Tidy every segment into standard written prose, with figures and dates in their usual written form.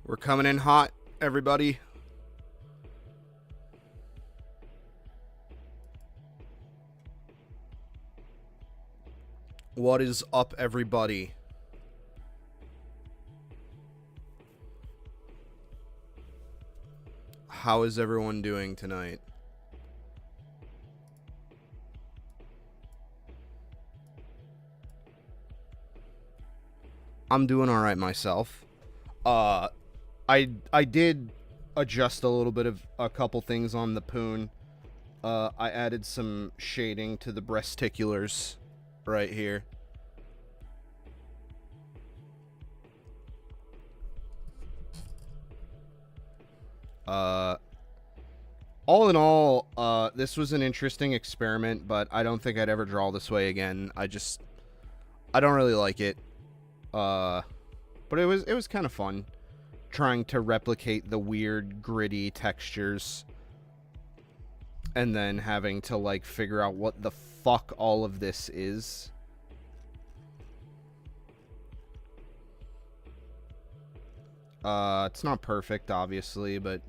We're coming in hot, everybody. What is up, everybody? How is everyone doing tonight? I'm doing all right myself. I did adjust a little bit of a couple things on the poon. I added some shading to the breasticulars right here. All in all, this was an interesting experiment, but I don't think I'd ever draw this way again. I don't really like it. But it was kind of fun trying to replicate the weird gritty textures and then having to like figure out what the fuck all of this is. It's not perfect, obviously, but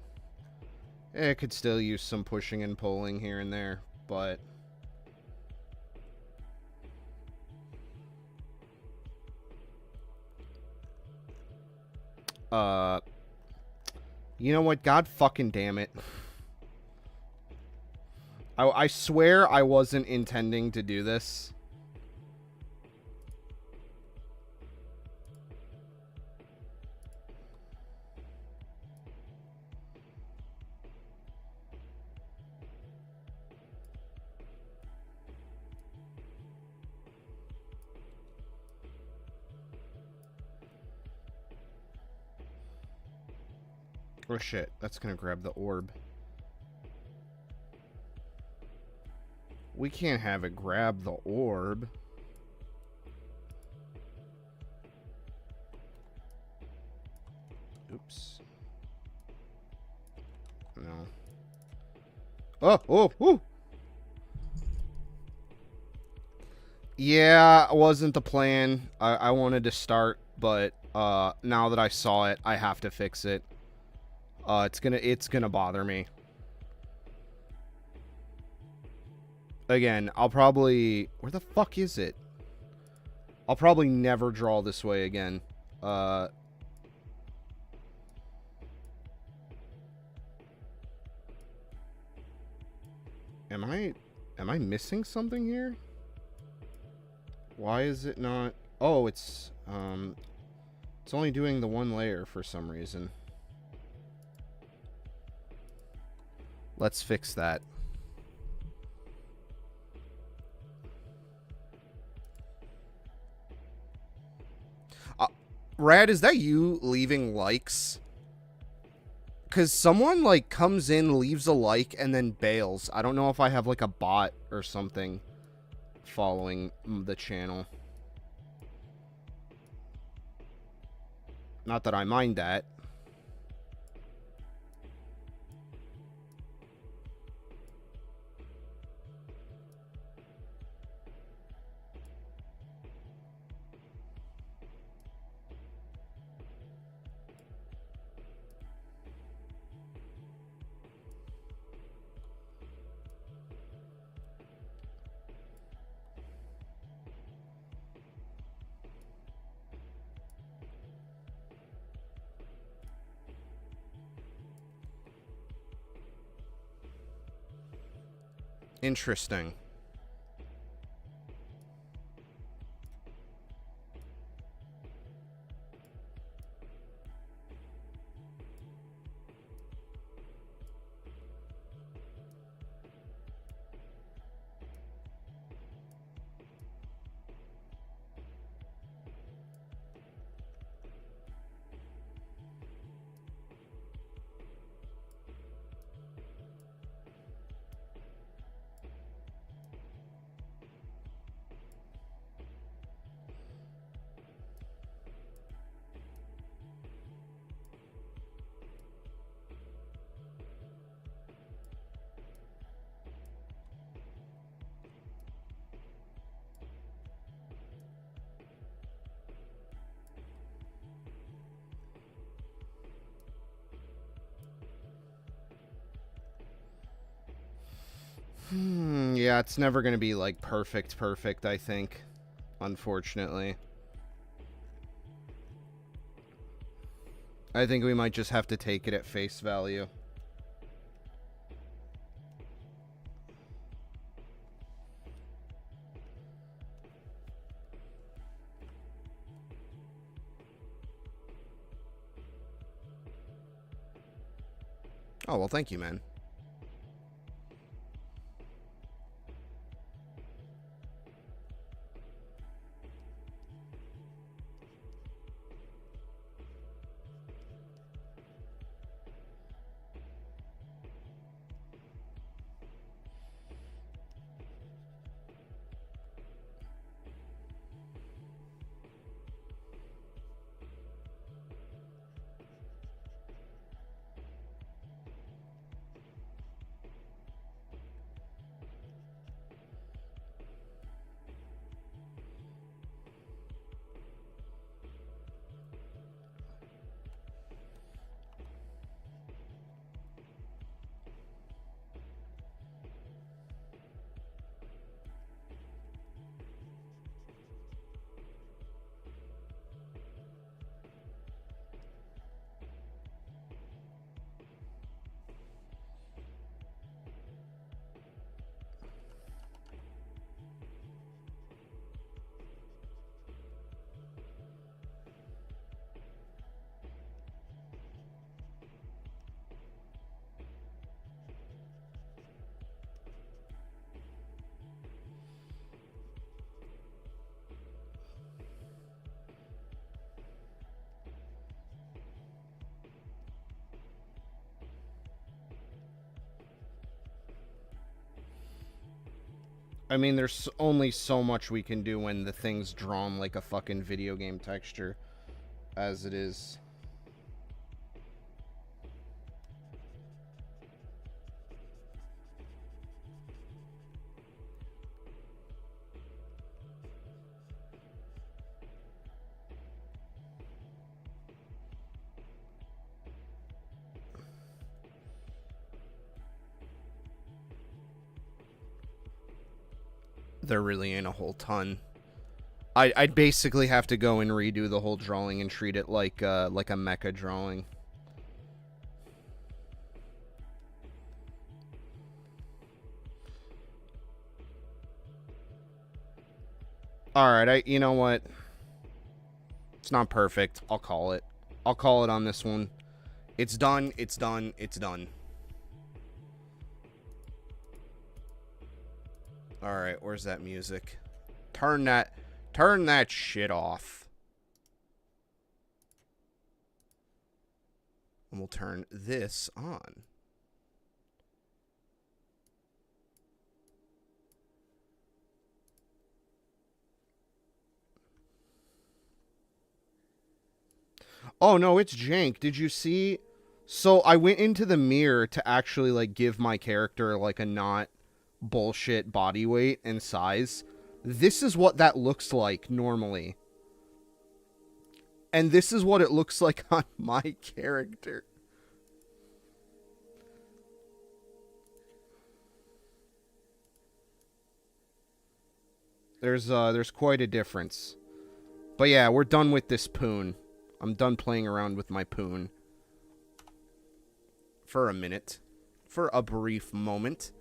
it could still use some pushing and pulling here and there, but you know what? God fucking damn it. I swear I wasn't intending to do this. Oh shit, that's gonna grab the orb. We can't have it grab the orb. Oops. No. Oh. Yeah, it wasn't the plan. I wanted to start, but now that I saw it, I have to fix it. It's gonna bother me. Again, I'll probably... Where the fuck is it? I'll probably never draw this way again. Am I missing something here? Why is it not... Oh, it's only doing the one layer for some reason. Let's fix that. Rad, is that you leaving likes? Because someone, like, comes in, leaves a like, and then bails. I don't know if I have, like, a bot or something following the channel. Not that I mind that. Interesting. it's never going to be, like, perfect, I think. Unfortunately. I think we might just have to take it at face value. Oh, well, thank you, man. I mean, there's only so much we can do when the thing's drawn like a fucking video game texture, as it is. There really ain't a whole ton. I'd basically have to go and redo the whole drawing and treat it like a mecha drawing. Alright, you know what? It's not perfect. I'll call it. I'll call it on this one. It's done, it's done, it's done. Alright, where's that music? Turn that shit off. And we'll turn this on. Oh, no, it's jank. Did you see? So I went into the mirror to actually, like, give my character, like, a not bullshit body weight and size. This is what that looks like normally. And this is what it looks like on my character. There's quite a difference. But yeah, we're done with this poon. I'm done playing around with my poon. For a minute. For a brief moment.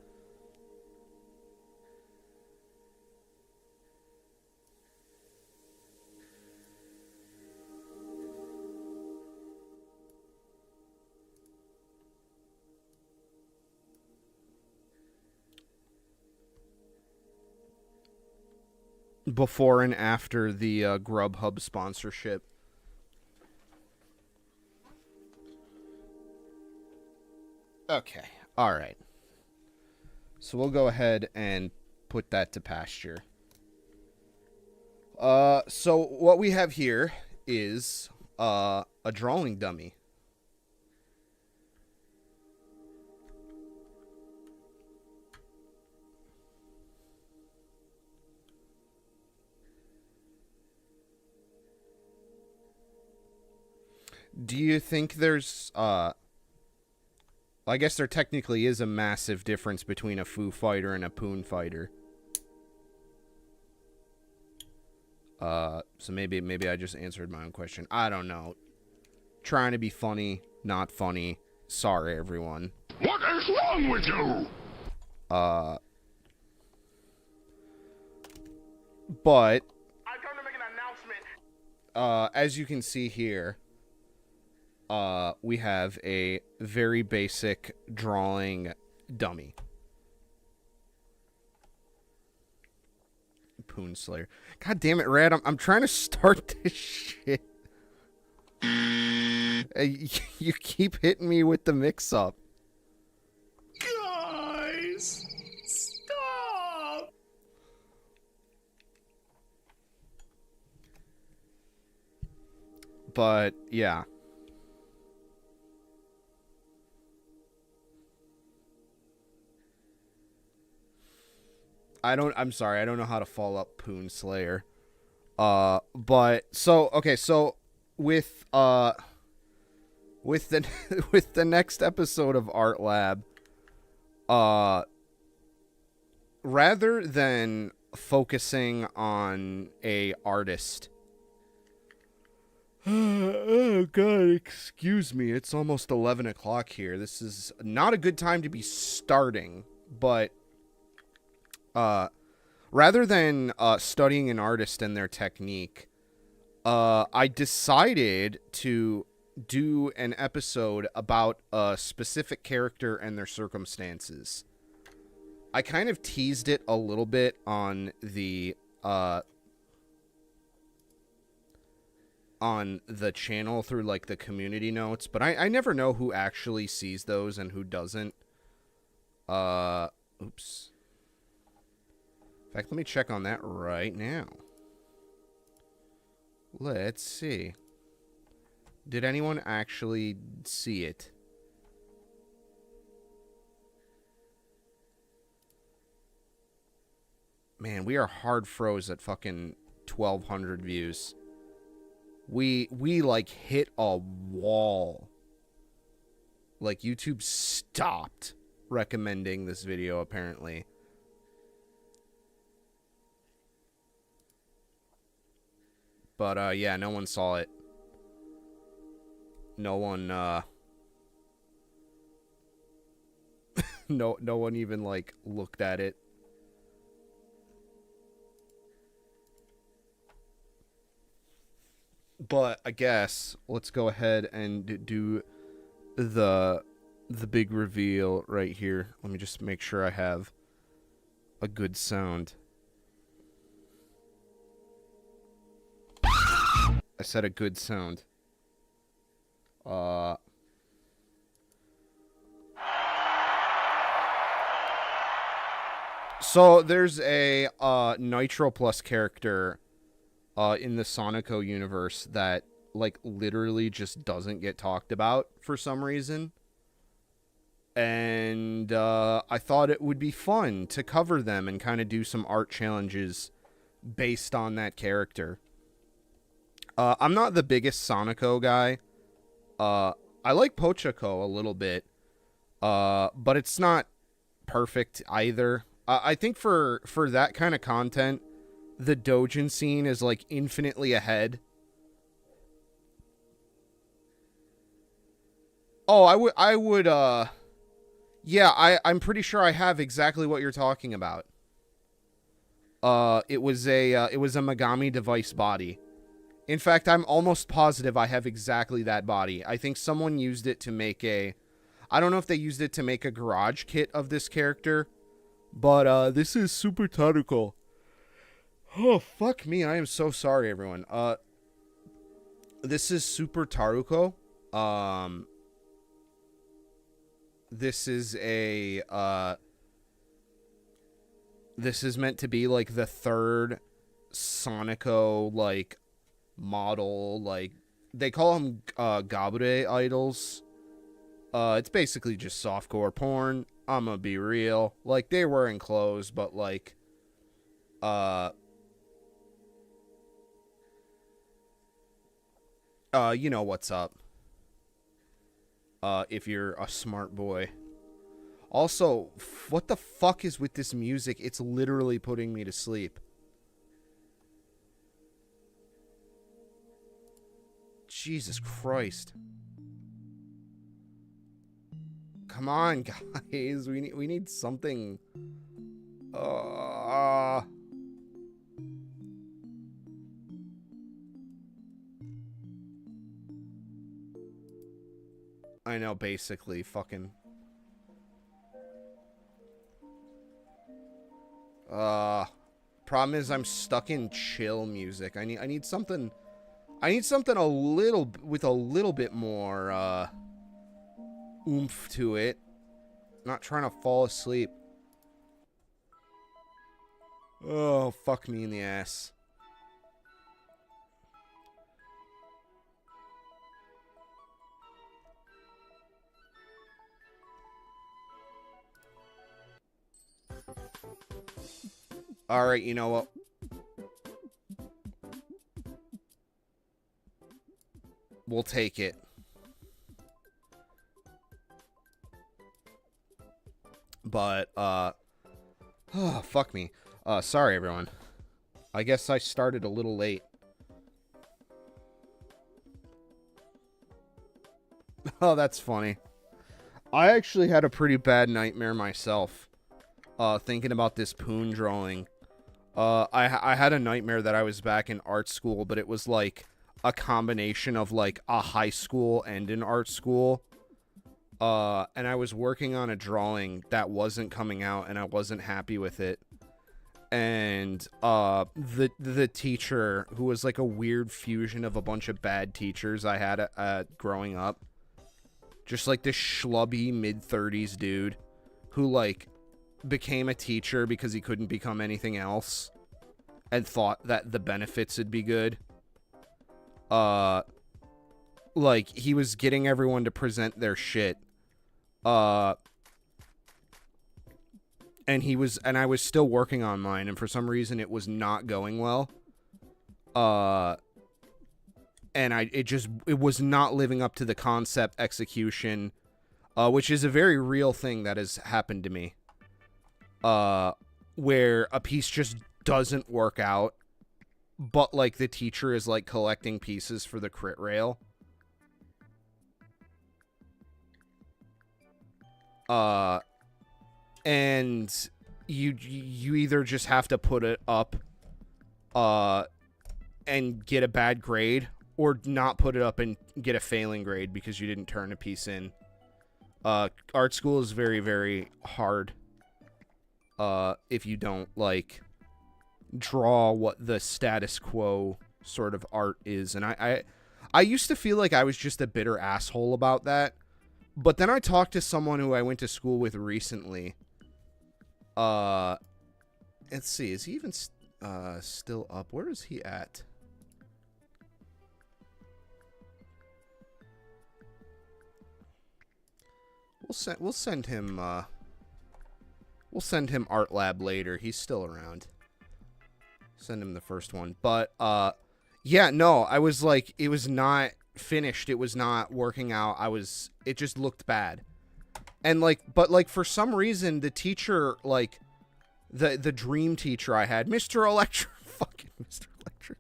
Before and after the Grubhub sponsorship. Okay, alright. So we'll go ahead and put that to pasture. So what we have here is a drawing dummy. Do you think there's I guess there technically is a massive difference between a Foo fighter and a Poon fighter. So maybe I just answered my own question. I don't know. Trying to be funny, not funny. Sorry, everyone. What is wrong with you? But I'm going to make an announcement. as you can see here, we have a very basic drawing dummy. Poon Slayer. God damn it, Rad. I'm trying to start this shit. You keep hitting me with the mix-up. Guys, stop. But, yeah. I'm sorry, I don't know how to follow up Poon Slayer. But, so, okay, so, with the with the next episode of Artlab, rather than focusing on a artist, oh god, excuse me, it's almost 11 o'clock here. This is not a good time to be starting, but rather than studying an artist and their technique, I decided to do an episode about a specific character and their circumstances. I kind of teased it a little bit on the channel through like the community notes, but I never know who actually sees those and who doesn't. Oops. In fact, let me check on that right now. Let's see. Did anyone actually see it? Man, we are hard froze at fucking 1,200 views. We like hit a wall. Like YouTube stopped recommending this video apparently. But yeah, no one saw it. No one no one even like looked at it. But I guess let's go ahead and do the big reveal right here. Let me just make sure I have a good sound. I said a good sound. So there's a Nitro Plus character in the Sonico universe that like literally just doesn't get talked about for some reason. And I thought it would be fun to cover them and kind of do some art challenges based on that character. I'm not the biggest Sonico guy. I like Pochako a little bit, but it's not perfect either. I think for that kind of content, the doujin scene is like infinitely ahead. Oh, I would, yeah, I'm pretty sure I have exactly what you're talking about. It was a Megami device body. In fact, I'm almost positive I have exactly that body. I think someone used it to make a... I don't know if they used it to make a garage kit of this character. But, this is Super Taruko. Oh, fuck me. I am so sorry, everyone. This is Super Taruko. This is a... this is meant to be, like, the third Sonico, like... model, like they call them Gabure idols. It's basically just softcore porn. I'm gonna be real. Like they're wearing clothes, but like you know what's up. if you're a smart boy. Also, what the fuck is with this music? It's literally putting me to sleep. Jesus Christ. Come on, guys. We need something. I know, basically, fucking. Problem is, I'm stuck in chill music. I need something. I need something with a little bit more oomph to it. Not trying to fall asleep. Oh, fuck me in the ass. Alright, you know what? We'll take it. But, oh, fuck me. Sorry, everyone. I guess I started a little late. Oh, that's funny. I actually had a pretty bad nightmare myself. Thinking about this poon drawing. I had a nightmare that I was back in art school, but it was like a combination of like a high school and an art school. And I was working on a drawing that wasn't coming out, and I wasn't happy with it. And the teacher, who was like a weird fusion of a bunch of bad teachers I had growing up, just like this schlubby mid-30s dude who like became a teacher because he couldn't become anything else and thought that the benefits would be good. Like he was getting everyone to present their shit. And I was still working on mine, and for some reason it was not going well. And it was not living up to the concept execution, which is a very real thing that has happened to me. Where a piece just doesn't work out, but like the teacher is like collecting pieces for the crit rail. And you either just have to put it up, and get a bad grade, or not put it up and get a failing grade because you didn't turn a piece in. Art school is very, very hard. If you don't, like, draw what the status quo sort of art is. And I used to feel like I was just a bitter asshole about that. But then I talked to someone who I went to school with recently. Let's see. Is he even still up? Where is he at? We'll send him Artlab later. He's still around. Send him the first one. But yeah, no, I was like, it was not finished. It was not working out. It just looked bad. And like, but like for some reason the teacher, like the dream teacher I had, Mr. Electric, fucking Mr. Electric,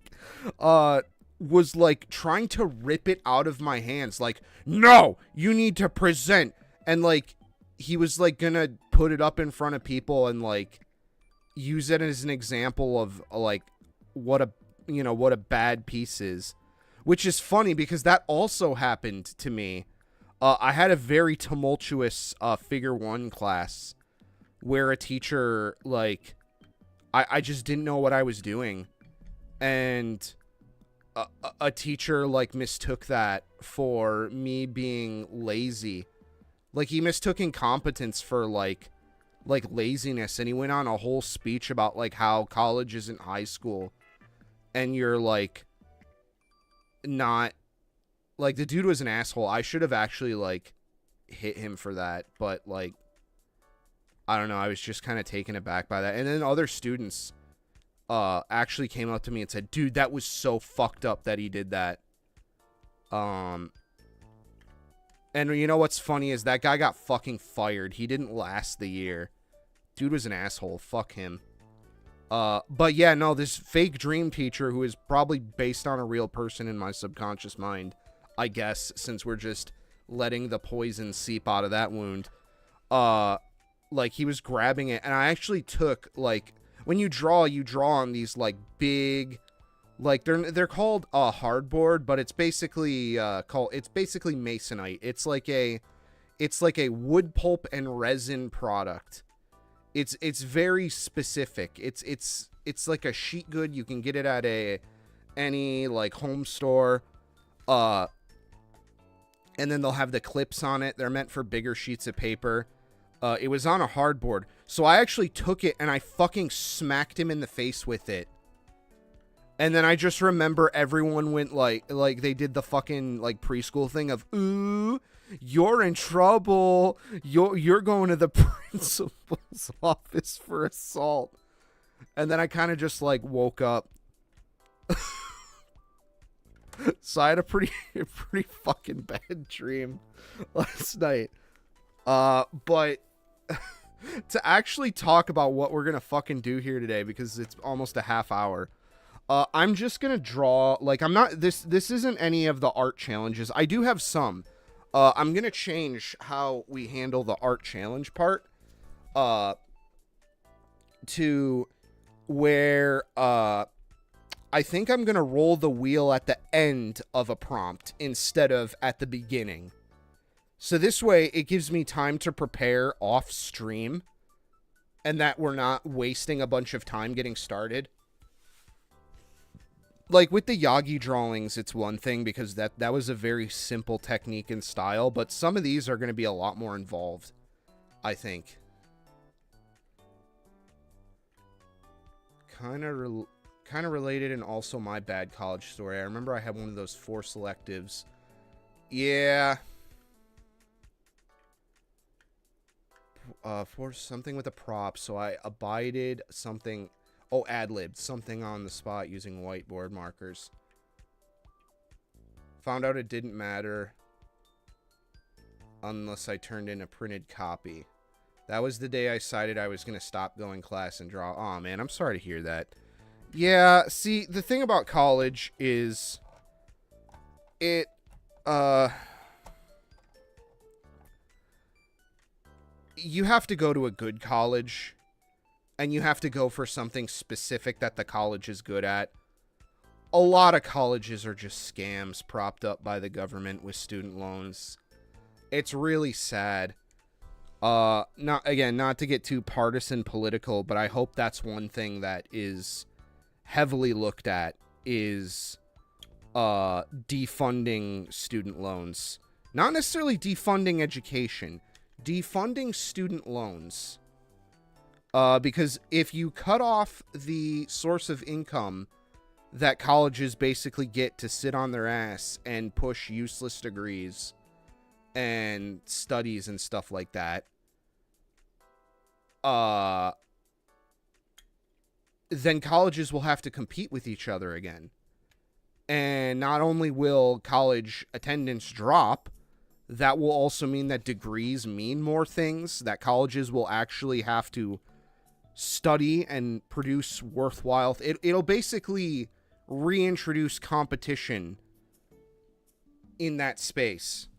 was like trying to rip it out of my hands. Like, no, you need to present. And like, he was like gonna put it up in front of people and like use it as an example of like what a bad piece is, which is funny because that also happened to me. I had a very tumultuous figure 1 class where a teacher, like, I just didn't know what I was doing, and a teacher like mistook that for me being lazy. Like, he mistook incompetence for like laziness, and he went on a whole speech about like how college isn't high school, and you're like not, like, the dude was an asshole. I should have actually like hit him for that, but like, I don't know, I was just kind of taken aback by that. And then other students actually came up to me and said, dude, that was so fucked up that he did that. And you know what's funny is that guy got fucking fired. He didn't last the year. Dude was an asshole. Fuck him. But yeah, no, this fake dream teacher who is probably based on a real person in my subconscious mind, I guess, since we're just letting the poison seep out of that wound. Like, he was grabbing it, and I actually took, like, when you draw on these, like, big, like, they're called hardboard, but it's basically basically masonite. It's like a wood pulp and resin product. It's very specific. It's like a sheet good. You can get it at any like home store. And then they'll have the clips on it. They're meant for bigger sheets of paper. It was on a hardboard. So I actually took it and I fucking smacked him in the face with it. And then I just remember everyone went like they did the fucking like preschool thing of, ooh, you're in trouble. You're going to the principal's office for assault. And then I kind of just like woke up. So I had a pretty fucking bad dream last night. But to actually talk about what we're gonna fucking do here today, because it's almost a half hour. I'm just gonna draw, like, I'm not, this isn't any of the art challenges. I do have some. I'm gonna change how we handle the art challenge part, to where, I think I'm gonna roll the wheel at the end of a prompt instead of at the beginning. So this way, it gives me time to prepare off stream, and that we're not wasting a bunch of time getting started. Like, with the Yagi drawings, it's one thing, because that was a very simple technique and style, but some of these are going to be a lot more involved, I think. Kind of related, and also my bad college story. I remember I had one of those 4 selectives. Yeah. For something with a prop, so I abided something... Oh, ad-libbed something on the spot using whiteboard markers. Found out it didn't matter unless I turned in a printed copy. That was the day I decided I was going to stop going class and draw. Aw, man, I'm sorry to hear that. Yeah, see, the thing about college is it, you have to go to a good college. And you have to go for something specific that the college is good at. A lot of colleges are just scams propped up by the government with student loans. It's really sad. Not to get too partisan political, but I hope that's one thing that is heavily looked at, is defunding student loans. Not necessarily defunding education, defunding student loans. Because if you cut off the source of income that colleges basically get to sit on their ass and push useless degrees and studies and stuff like that, then colleges will have to compete with each other again. And not only will college attendance drop, that will also mean that degrees mean more things, that colleges will actually have to study and produce worthwhile. It'll basically reintroduce competition in that space.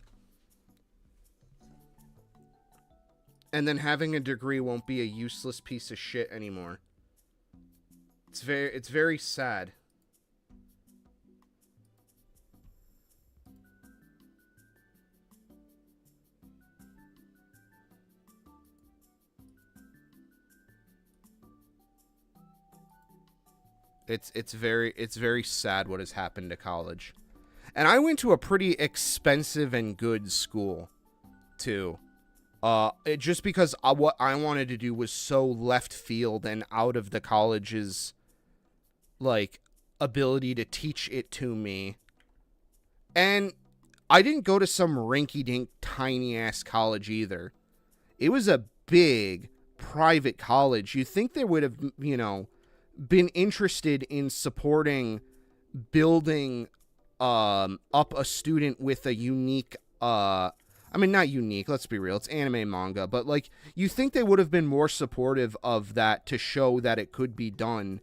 And then having a degree won't be a useless piece of shit anymore. It's very sad. It's very sad what has happened to college. And I went to a pretty expensive and good school, too. Just because what I wanted to do was so left field and out of the college's, like, ability to teach it to me. And I didn't go to some rinky-dink, tiny-ass college either. It was a big, private college. You'd think they would have, you know, been interested in supporting building up a student with a unique I mean, not unique, let's be real, it's anime and manga, but, like, you think they would have been more supportive of that to show that it could be done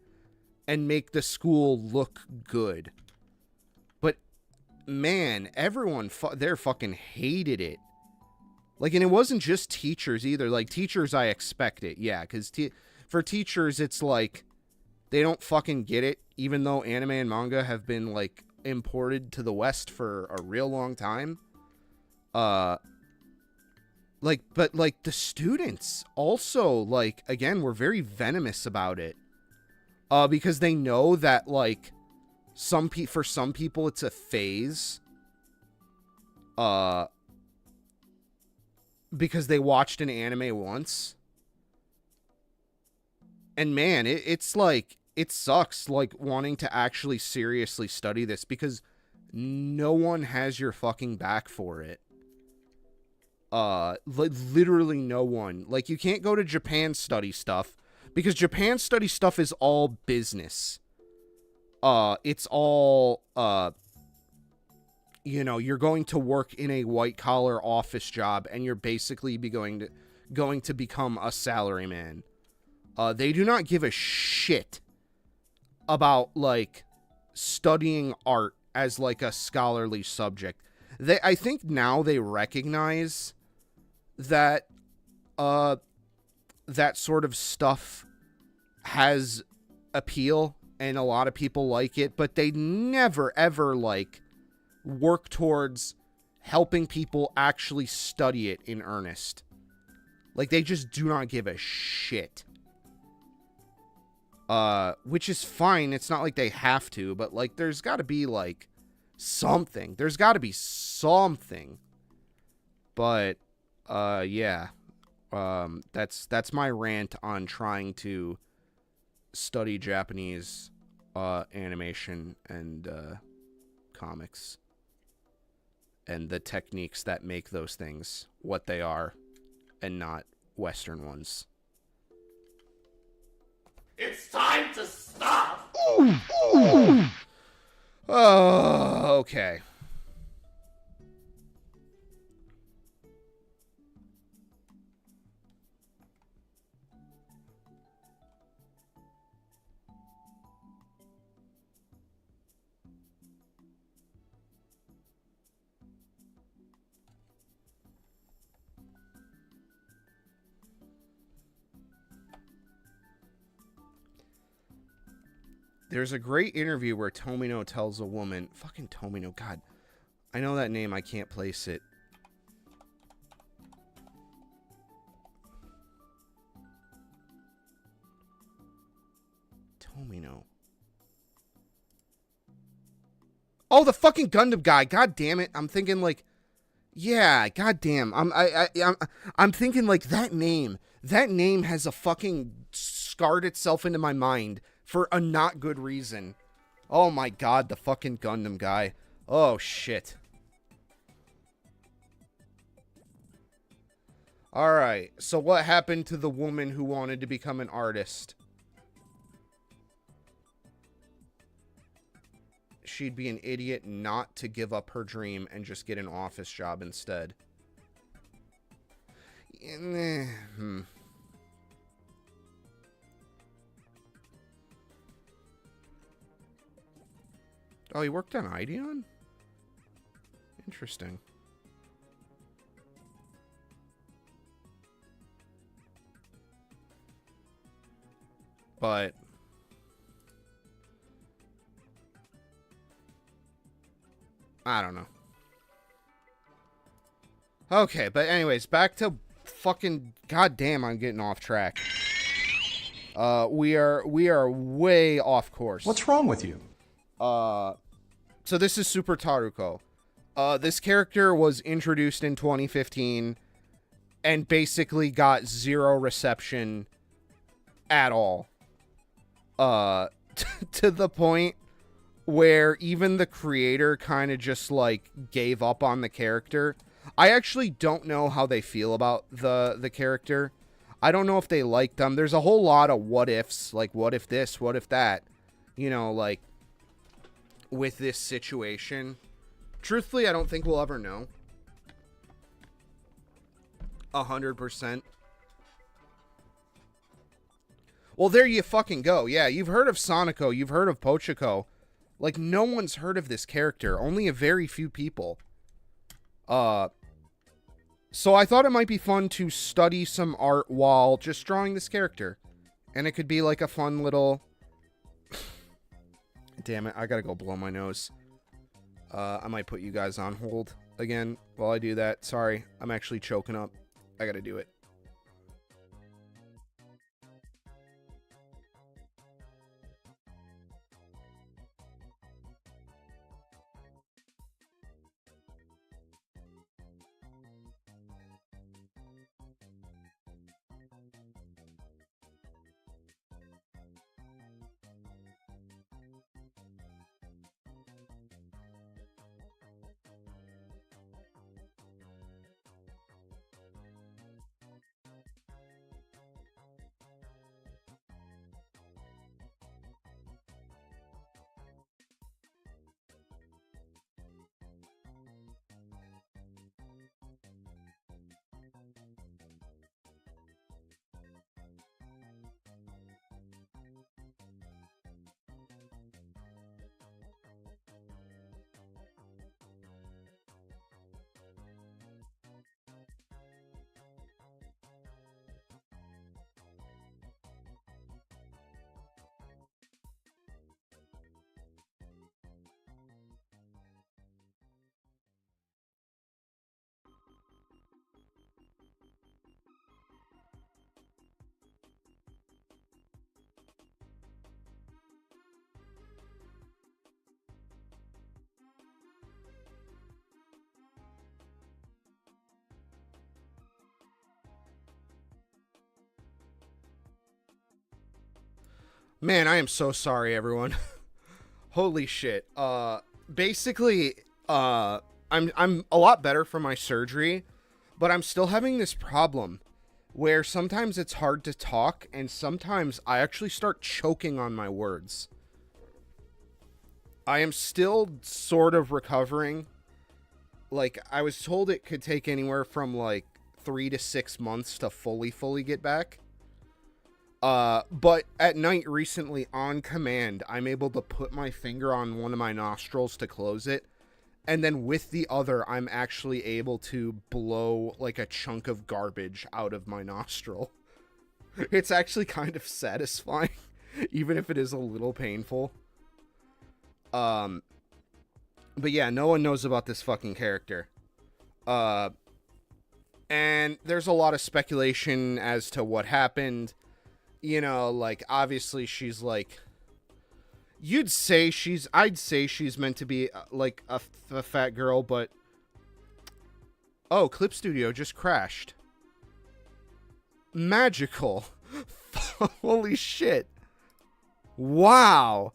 and make the school look good. But, man, everyone, they fucking hated it. Like, and it wasn't just teachers either. Like, teachers, I expect it, yeah, because for teachers, it's like, they don't fucking get it, even though anime and manga have been, like, imported to the West for a real long time. Like, but, like, the students also, like, again, were very venomous about it. Because they know that, like, for some people, it's a phase. Because they watched an anime once. And, man, it's, like, it sucks, like, wanting to actually seriously study this, because no one has your fucking back for it. Literally no one. Like, you can't go to Japan study stuff, because Japan study stuff is all business. It's all, you know, you're going to work in a white-collar office job, and you're basically going to become a salaryman. They do not give a shit about, like, studying art as, like, a scholarly subject. I think now they recognize that, that sort of stuff has appeal, and a lot of people like it, but they never, ever, like, work towards helping people actually study it in earnest. Like, they just do not give a shit. Which is fine. It's not like they have to, but, like, there's got to be, like, something. There's got to be something. But, yeah. That's my rant on trying to study Japanese, animation and, comics. And the techniques that make those things what they are, and not Western ones. It's time to stop! Oh, okay. There's a great interview where Tomino tells a woman... Fucking Tomino, God. I know that name, I can't place it. Tomino. Oh, the fucking Gundam guy. God damn it. I'm thinking like... Yeah, god damn. I'm thinking like that name. That name has a fucking scarred itself into my mind for a not good reason. Oh my god, the fucking Gundam guy. Oh shit. Alright, so what happened to the woman who wanted to become an artist? She'd be an idiot not to give up her dream and just get an office job instead. Oh, he worked on Ideon? Interesting. But... I don't know. Okay, but anyways, back to fucking... Goddamn, I'm getting off track. We are way off course. What's wrong with you? So this is Super Taruko. This character was introduced in 2015 and basically got zero reception at all. To the point where even the creator kind of just, like, gave up on the character. I actually don't know how they feel about the character. I don't know if they like them. There's a whole lot of what ifs, like, what if this, what if that, you know, like, with this situation. Truthfully, I don't think we'll ever know. 100%. Well, there you fucking go. Yeah, you've heard of Sonico. You've heard of Pochiko. Like, no one's heard of this character. Only a very few people. So I thought it might be fun to study some art while just drawing this character. And it could be like a fun little... Damn it, I gotta go blow my nose. I might put you guys on hold again while I do that. Sorry, I'm actually choking up. I gotta do it. Man, I am so sorry, everyone. Holy shit. Basically, I'm a lot better from my surgery, but I'm still having this problem where sometimes it's hard to talk, and sometimes I actually start choking on my words. I am still sort of recovering. Like, I was told it could take anywhere from, like, 3 to 6 months to fully get back. But at night recently, on command, I'm able to put my finger on one of my nostrils to close it, and then with the other, I'm actually able to blow, like, a chunk of garbage out of my nostril. It's actually kind of satisfying, even if it is a little painful. But yeah, no one knows about this fucking character. And there's a lot of speculation as to what happened. You know, like, obviously she's, like... I'd say she's meant to be, like, a fat girl, but... Oh, Clip Studio just crashed. Magical. Holy shit. Wow.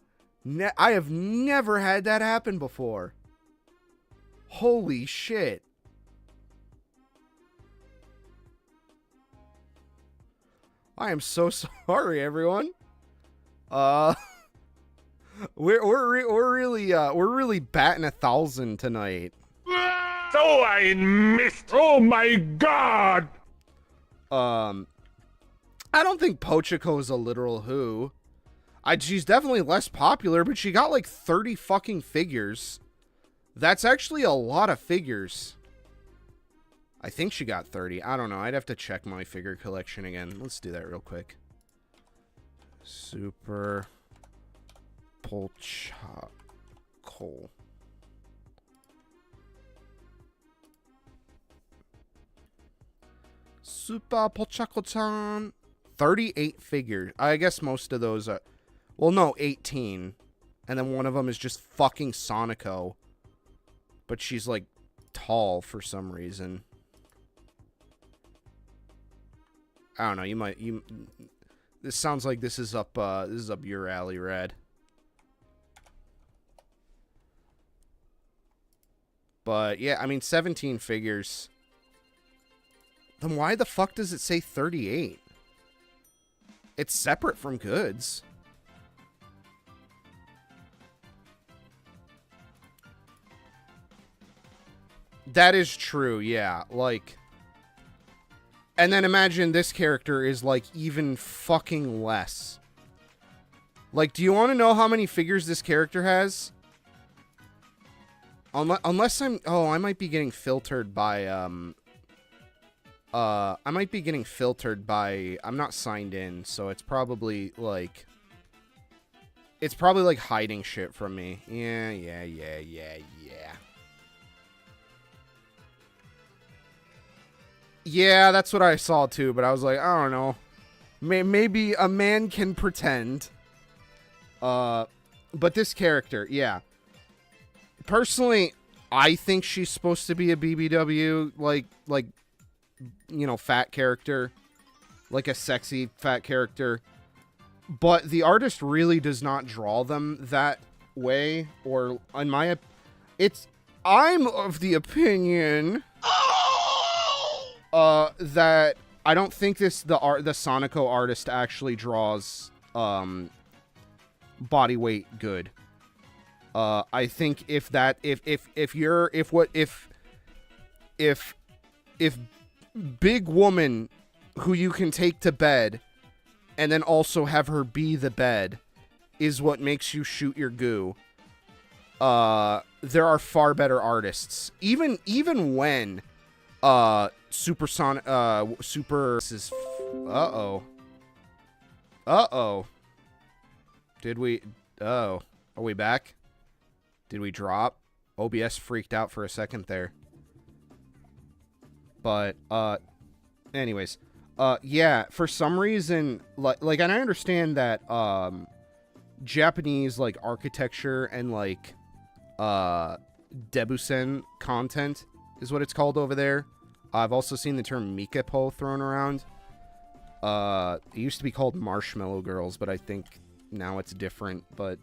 I have never had that happen before. Holy shit. I am so sorry, everyone. We're really batting 1,000 tonight. So I missed. Oh my god. I don't think Pochiko is a literal who. She's definitely less popular, but she got like 30 fucking figures. That's actually a lot of figures. I think she got 30. I don't know. I'd have to check my figure collection again. Let's do that real quick. Super Pochiko. Super Pochiko-chan. 38 figures. I guess most of those are... Well, no, 18. And then one of them is just fucking Sonico. But she's, like, tall for some reason. I don't know, this sounds like this is up your alley, Rad. But, yeah, I mean, 17 figures. Then why the fuck does it say 38? It's separate from goods. That is true, yeah. Like, And then imagine this character is, like, even fucking less. Like, do you want to know how many figures this character has? Unless I'm... Oh, I might be getting filtered by, I might be getting filtered by... I'm not signed in, so it's probably, like... It's probably, like, hiding shit from me. Yeah. Yeah, that's what I saw, too, but I was like, I don't know. Maybe a man can pretend. But this character, yeah. Personally, I think she's supposed to be a BBW, like, you know, fat character. Like a sexy fat character. But the artist really does not draw them that way. Or, in my... I'm of the opinion... that I don't think the Sonico artist actually draws, body weight good. I think if big woman who you can take to bed and then also have her be the bed is what makes you shoot your goo, there are far better artists. Even when this is are we back? Did we drop? OBS freaked out for a second there. But anyways, yeah, for some reason, like and I understand that Japanese, like, architecture and, like, Debusen content is what it's called over there. I've also seen the term Mikapo thrown around. It used to be called Marshmallow Girls, but I think now it's different. But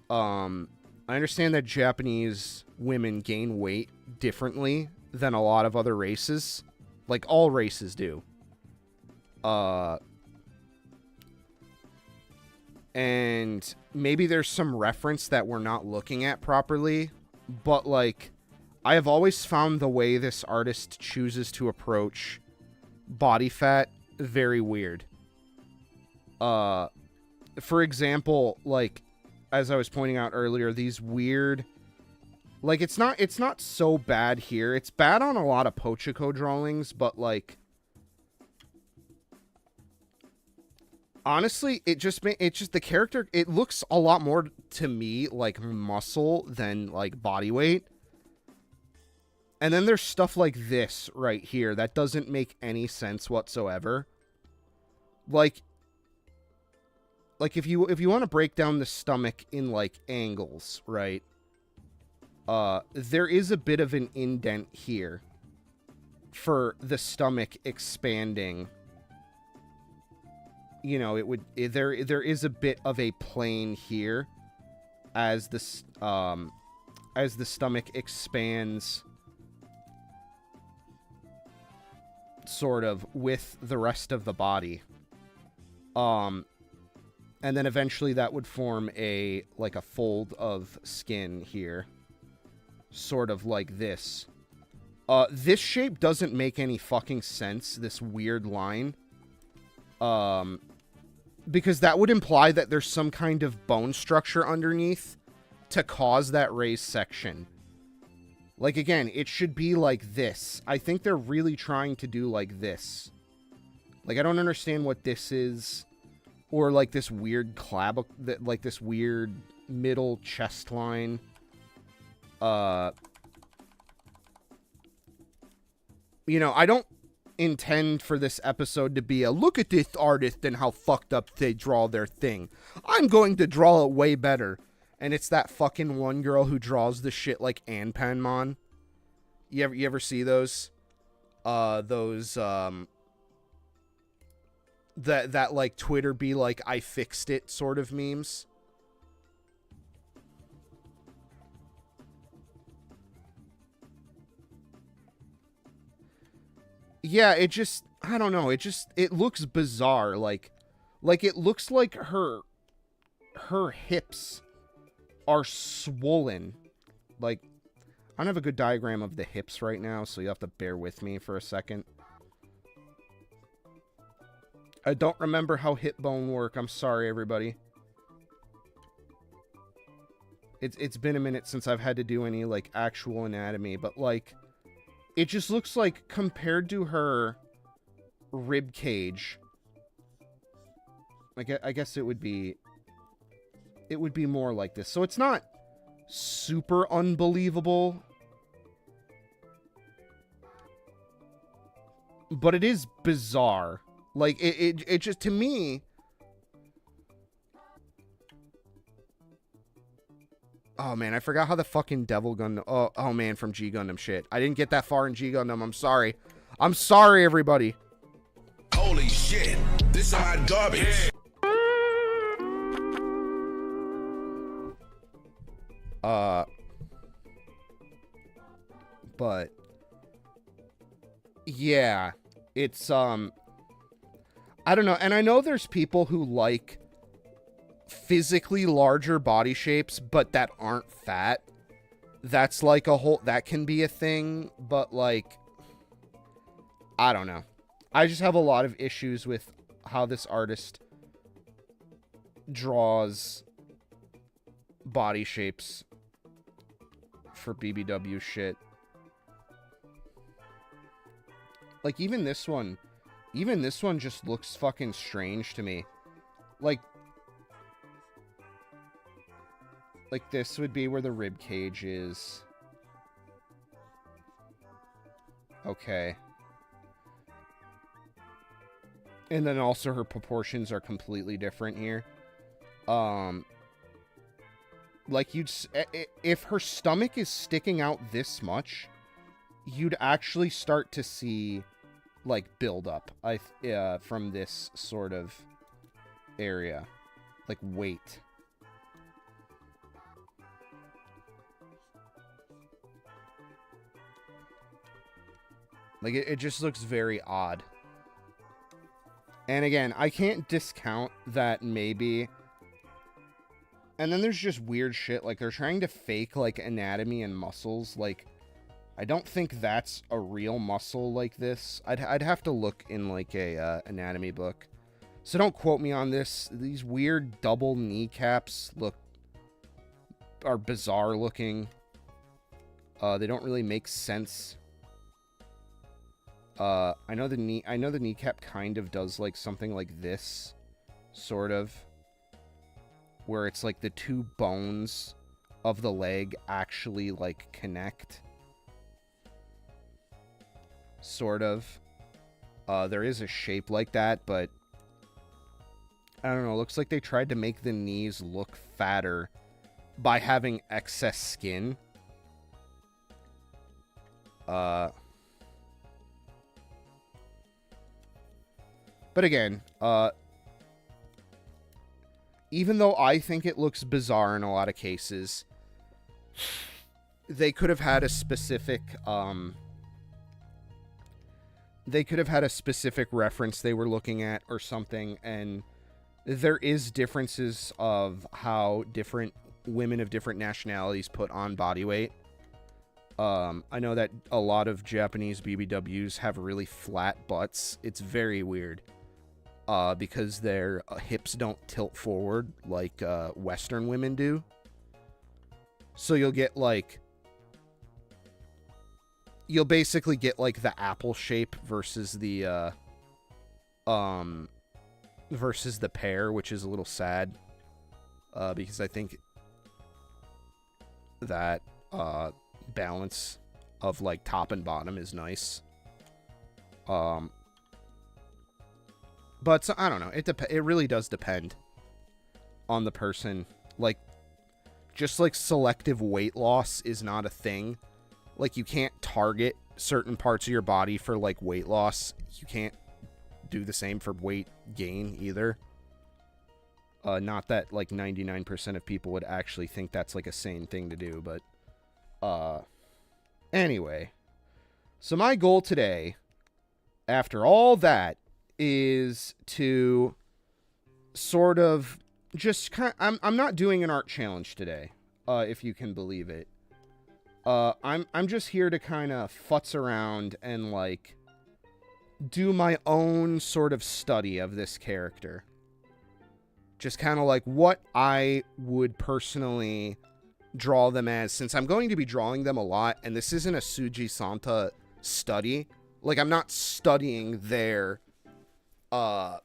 I understand that Japanese women gain weight differently than a lot of other races. Like, all races do. And maybe there's some reference that we're not looking at properly, but, like, I have always found the way this artist chooses to approach body fat very weird. For example, like, as I was pointing out earlier, these weird... Like, it's not so bad here. It's bad on a lot of Pochiko drawings, but, like... Honestly, it's just the character... It looks a lot more, to me, like muscle than, like, body weight. And then there's stuff like this right here that doesn't make any sense whatsoever. Like if you want to break down the stomach in, like, angles, right? There is a bit of an indent here for the stomach expanding. You know, there is a bit of a plane here as the stomach expands, sort of, with the rest of the body. And then eventually that would form a fold of skin here. Sort of like this. This shape doesn't make any fucking sense, this weird line. Because that would imply that there's some kind of bone structure underneath to cause that raised section. Like, again, it should be like this. I think they're really trying to do like this. Like, I don't understand what this is. Or, like, this weird like, this weird middle chest line. You know, I don't intend for this episode to be a look at this artist and how fucked up they draw their thing. I'm going to draw it way better. And it's that fucking one girl who draws the shit like Anpanmon. You ever see those? That like Twitter be like, I fixed it sort of memes. Yeah, it just, I don't know, it looks bizarre. Like it looks like her hips are swollen. Like, I don't have a good diagram of the hips right now, so you have to bear with me for a second. I don't remember how hip bone work. I'm sorry, everybody. It's been a minute since I've had to do any, like, actual anatomy, but, like, it just looks like, compared to her rib cage, I guess it would be more like this. So it's not super unbelievable, but it is bizarre. Like, it just, to me... Oh, man, I forgot how the fucking Devil Gundam... Oh, man, from G Gundam shit. I didn't get that far in G Gundam. I'm sorry. I'm sorry, everybody. Holy shit. This is my garbage. But... Yeah. It's, I don't know. And I know there's people who like physically larger body shapes, but that aren't fat. That's like a whole... That can be a thing, but, like... I don't know. I just have a lot of issues with how this artist draws body shapes for BBW shit. Like, even this one just looks fucking strange to me. Like this would be where the rib cage is. Okay. And then also her proportions are completely different here. Like, if her stomach is sticking out this much, you'd actually start to see, like, build up from this sort of area. Like, weight. Like, it just looks very odd. And again, I can't discount that maybe... And then there's just weird shit. Like, they're trying to fake, like, anatomy and muscles. Like, I don't think that's a real muscle like this. I'd have to look in, like, a anatomy book. So don't quote me on this. These weird double kneecaps are bizarre looking. They don't really make sense. I know the kneecap kind of does, like, something like this, sort of, where it's like the two bones of the leg actually, like, connect, sort of. There is a shape like that, but I don't know. It looks like they tried to make the knees look fatter by having excess skin. But again, even though I think it looks bizarre in a lot of cases, they could have had a specific, reference they were looking at or something, and there is differences of how different women of different nationalities put on body weight. I know that a lot of Japanese BBWs have really flat butts. It's very weird. Because their hips don't tilt forward like Western women do. So you'll basically get like the apple shape versus the pear, which is a little sad. Because I think that balance of like top and bottom is nice. But so, I don't know. It really does depend on the person. Like, just like selective weight loss is not a thing. Like, you can't target certain parts of your body for like weight loss. You can't do the same for weight gain either. Not that like 99% of people would actually think that's like a sane thing to do, but anyway. So my goal today, after all that, is to sort of just kind of, I'm not doing an art challenge today, if you can believe it. I'm just here to kind of futz around and like do my own sort of study of this character. Just kind of like what I would personally draw them as, since I'm going to be drawing them a lot, and this isn't a Suji Santa study. Like, I'm not studying their art.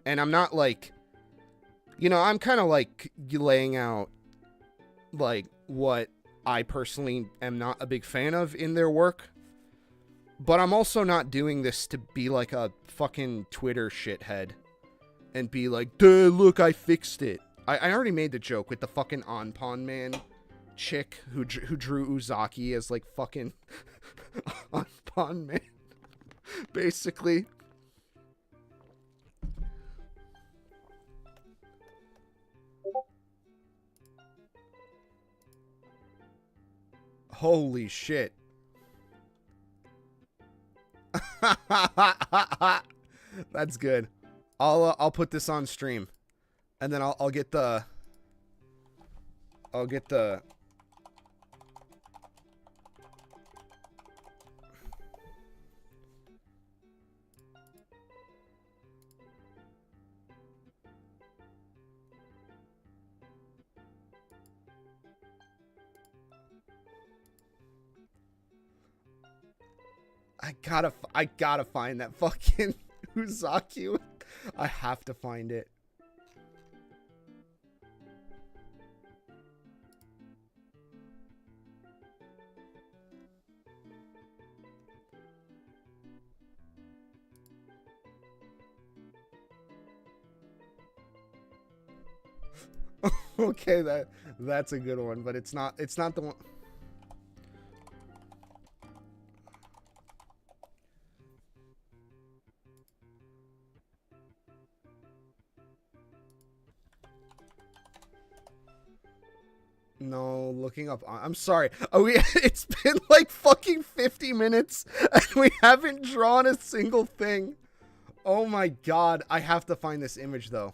And I'm not like, you know, I'm kind of like laying out like what I personally am not a big fan of in their work. But I'm also not doing this to be like a fucking Twitter shithead and be like, duh, look, I fixed it. I already made the joke with the fucking Onpon Man chick who drew Uzaki as like fucking Onpon Man, basically. Holy shit. That's good. I'll put this on stream, and then I'll get the I gotta find that fucking Uzaki. I have to find it. Okay, that's a good one, but it's not the one. No, looking up. I'm sorry. It's been like fucking 50 minutes and we haven't drawn a single thing. Oh my god. I have to find this image though.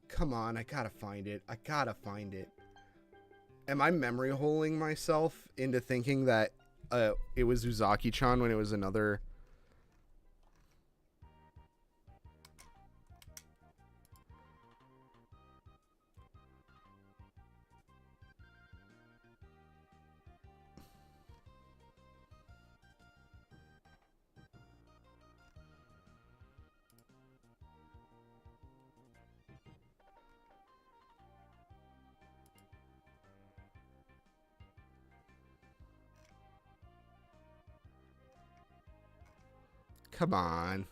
Come on, I gotta find it. I gotta find it. Am I memory holing myself into thinking that it was Uzaki-chan when it was another... Come on.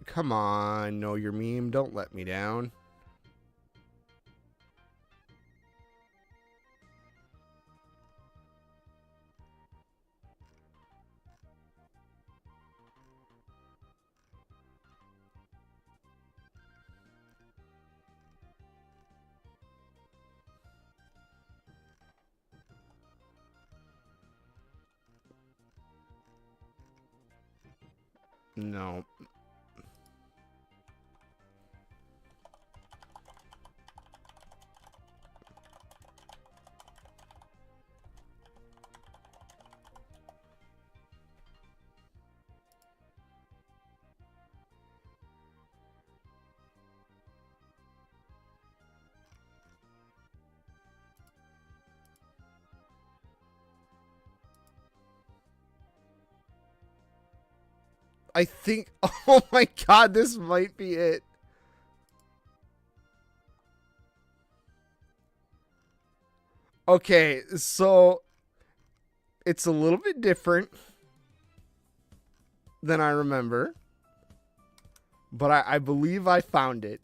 Come on, know your meme. Don't let me down. No. I think, oh my god, this might be it. Okay, so it's a little bit different than I remember, but I believe I found it.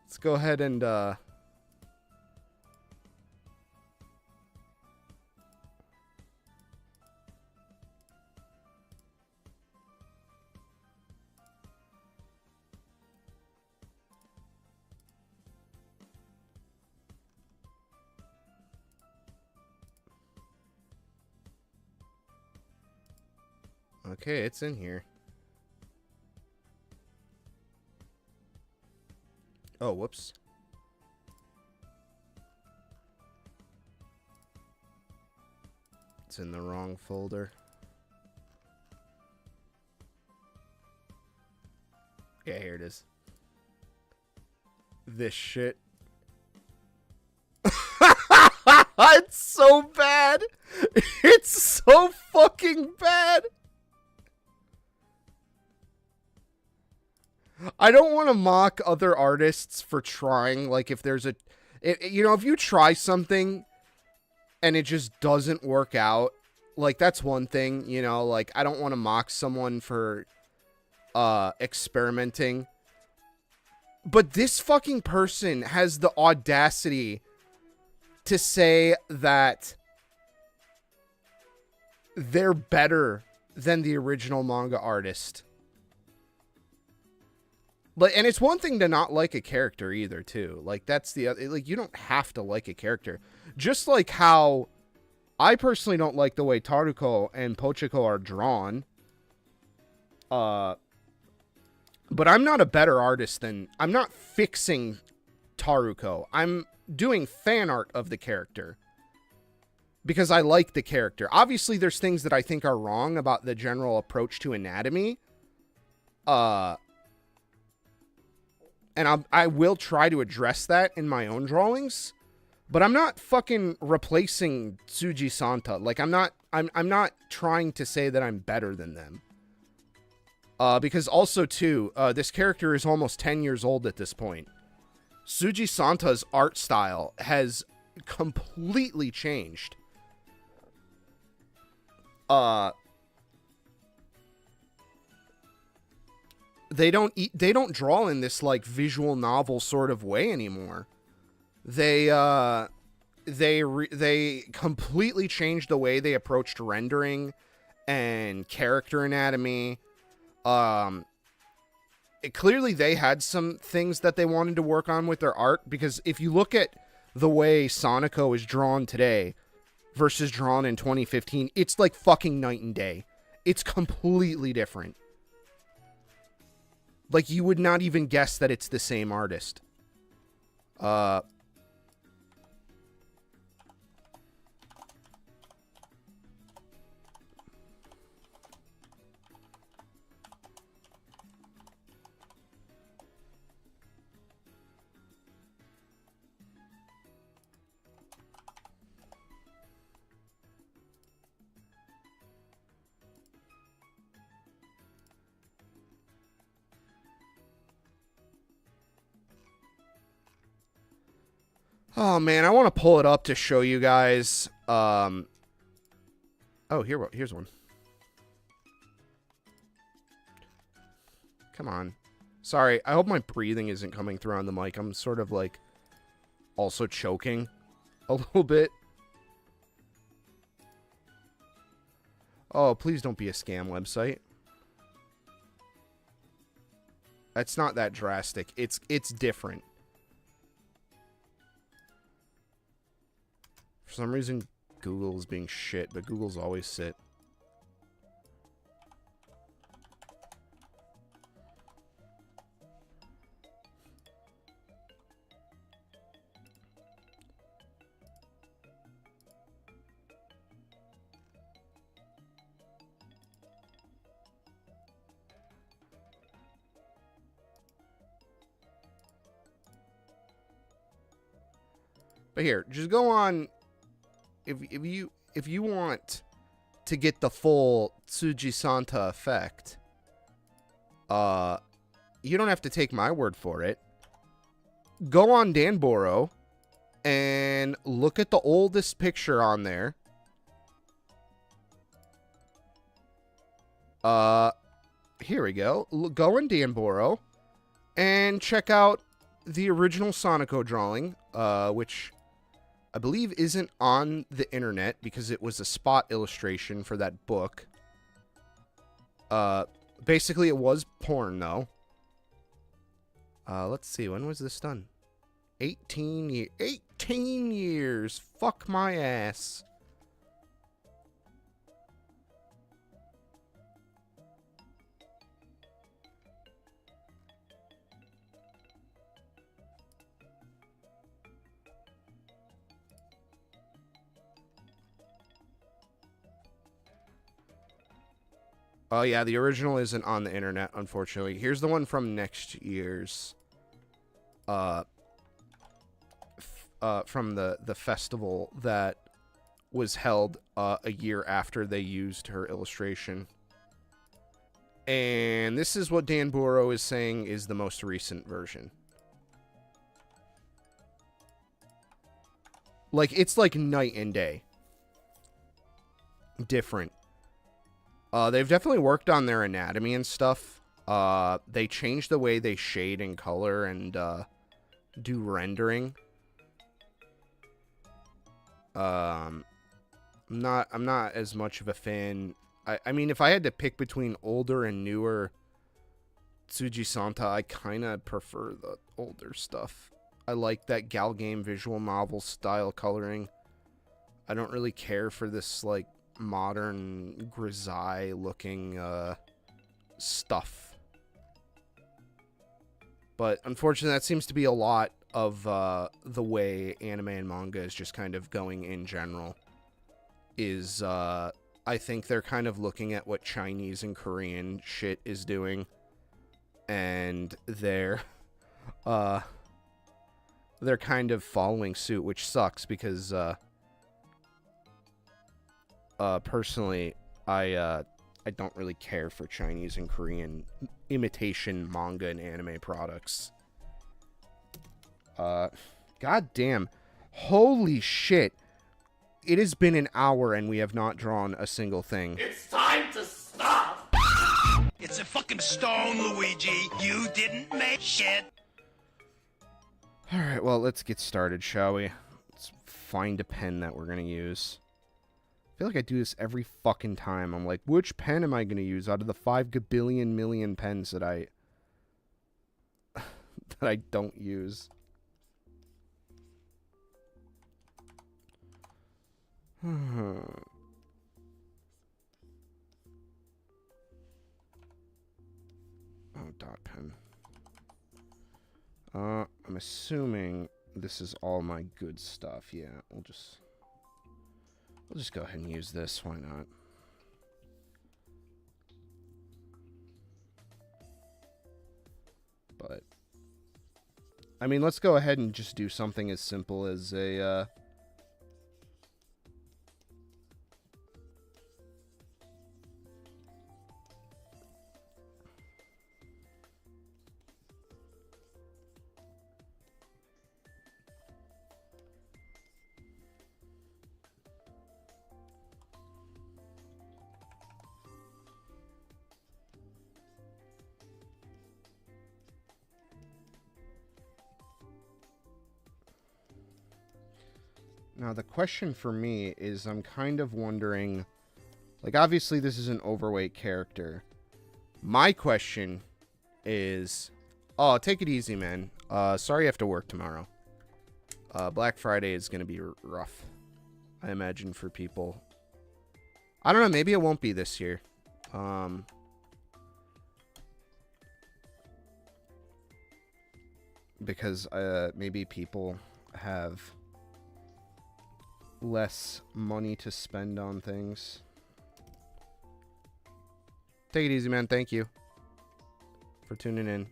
Let's go ahead and Okay, it's in here. Oh, whoops. It's in the wrong folder. Yeah, here it is. This shit. It's so bad. It's so fucking bad. I don't want to mock other artists for trying. Like, if there's a... you know, if you try something and it just doesn't work out, like, that's one thing, you know? Like, I don't want to mock someone for experimenting. But this fucking person has the audacity to say that they're better than the original manga artist. Like, and it's one thing to not like a character either, too. Like, that's the other, like, you don't have to like a character. Just like how I personally don't like the way Taruko and Pochiko are drawn. But I'm not a better artist than... I'm not fixing Taruko. I'm doing fan art of the character. Because I like the character. Obviously, there's things that I think are wrong about the general approach to anatomy. And I will try to address that in my own drawings. But I'm not fucking replacing Tsuji Santa. Like, I'm not trying to say that I'm better than them. Because also, too, this character is almost 10 years old at this point. Tsuji Santa's art style has completely changed. They don't draw in this, like, visual novel sort of way anymore. They completely changed the way they approached rendering and character anatomy. Clearly they had some things that they wanted to work on with their art, because if you look at the way Sonoko is drawn today versus drawn in 2015, it's like fucking night and day. It's completely different. Like, you would not even guess that it's the same artist. Oh, man, I want to pull it up to show you guys. Oh, here's one. Come on. Sorry, I hope my breathing isn't coming through on the mic. I'm sort of, like, also choking a little bit. Oh, please don't be a scam website. It's not that drastic. It's different. For some reason, Google is being shit, but Google's always shit. But here, just go on. If you want to get the full Tsuji Santa effect, you don't have to take my word for it. Go on Danboro and look at the oldest picture on there. Here we go. Go on Danboro and check out the original Sonoko drawing, which I believe isn't on the internet because it was a spot illustration for that book. Basically, it was porn, though. Let's see. When was this done? 18 years. Fuck my ass. Oh, yeah, the original isn't on the internet, unfortunately. Here's the one from next year's, from the festival that was held, a year after they used her illustration. And this is what Dan Burrow is saying is the most recent version. Like, it's like night and day. Different. They've definitely worked on their anatomy and stuff. They changed the way they shade and color and, do rendering. I'm not as much of a fan. I mean, if I had to pick between older and newer Tsuji-Santa, I kind of prefer the older stuff. I like that Gal Game visual novel style coloring. I don't really care for this, like, modern grisaille looking stuff. But unfortunately, that seems to be a lot of the way anime and manga is just kind of going in general. Is I think they're kind of looking at what Chinese and Korean shit is doing, and they're kind of following suit, which sucks because personally, I don't really care for Chinese and Korean imitation manga and anime products. God damn. Holy shit. It has been an hour and we have not drawn a single thing. It's time to stop! It's a fucking stone, Luigi. You didn't make shit. Alright, well, let's get started, shall we? Let's find a pen that we're gonna use. I feel like I do this every fucking time. I'm like, which pen am I gonna use out of the 5 gabillion million pens that I don't use? Oh, dot pen. I'm assuming this is all my good stuff. Yeah, we'll just go ahead and use this. Why not? But I mean, let's go ahead and just do something as simple as a Now, the question for me is I'm kind of wondering, like, obviously this is an overweight character. My question is, oh, take it easy, man. Sorry you have to work tomorrow. Black Friday is going to be rough, I imagine, for people. I don't know, maybe it won't be this year. Because maybe people have less money to spend on things. Take it easy, man. Thank you for tuning in.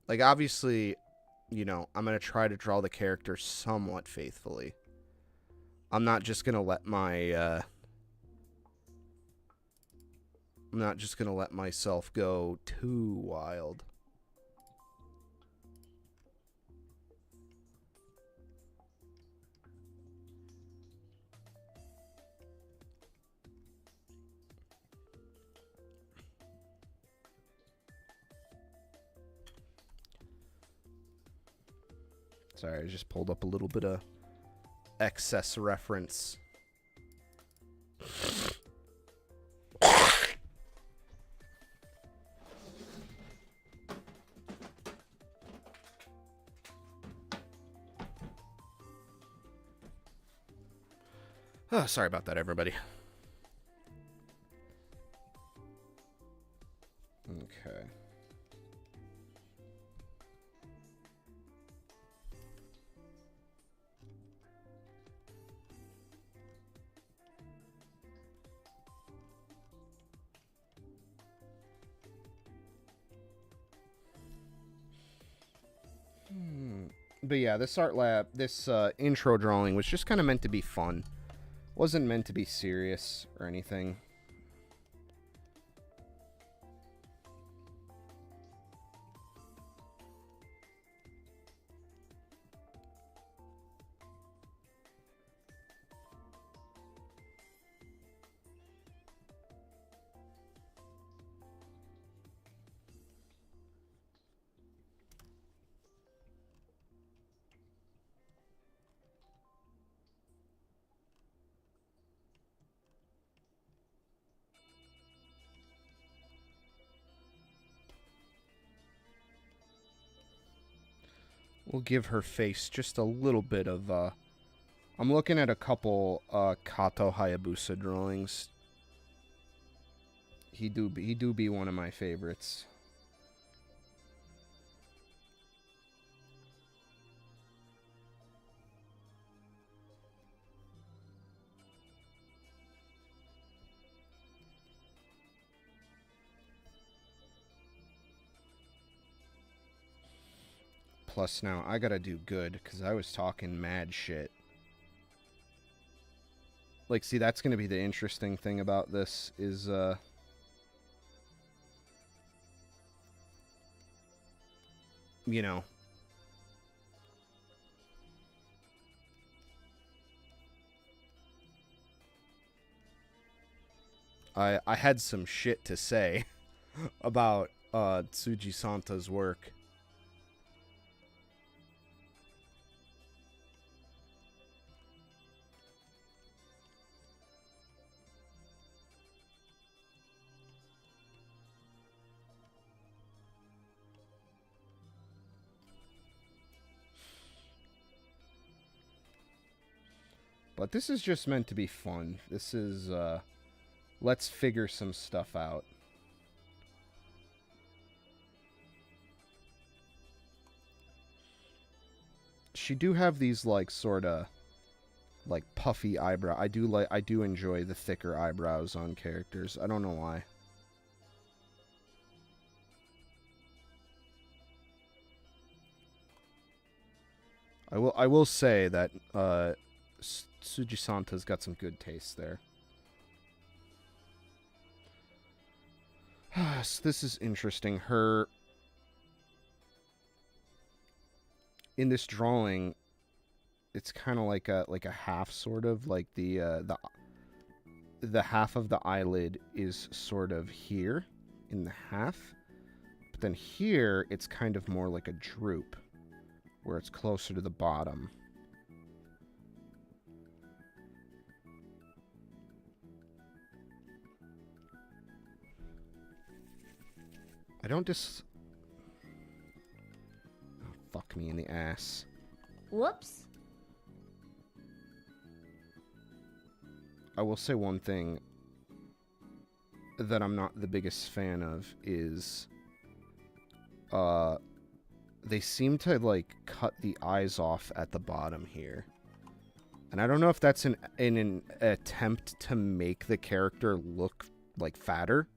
Like, obviously, you know, I'm going to try to draw the character somewhat faithfully. I'm not just going to let my, I'm not just going to let myself go too wild. Sorry, I just pulled up a little bit of excess reference. Oh, sorry about that, everybody. Okay. But yeah, this Artlab, this intro drawing was just kind of meant to be fun. Wasn't meant to be serious or anything. We'll give her face just a little bit of, I'm looking at a couple, Kato Hayabusa drawings. He do be one of my favorites. Plus now, I gotta do good, because I was talking mad shit. Like, see, that's gonna be the interesting thing about this, is, you know, I had some shit to say about, Tsuji Santa's work. But this is just meant to be fun. This is, let's figure some stuff out. She do have these, like, sorta, like, puffy eyebrow. I do enjoy the thicker eyebrows on characters. I don't know why. I will say that, Tsuji Santa's got some good taste there. So this is interesting. Her, in this drawing, it's kind of like a half, sort of like the half of the eyelid is sort of here in the half, but then here it's kind of more like a droop, where it's closer to the bottom. I don't oh, fuck me in the ass. Whoops. I will say one thing that I'm not the biggest fan of is, they seem to, like, cut the eyes off at the bottom here. And I don't know if that's in an attempt to make the character look, like, fatter,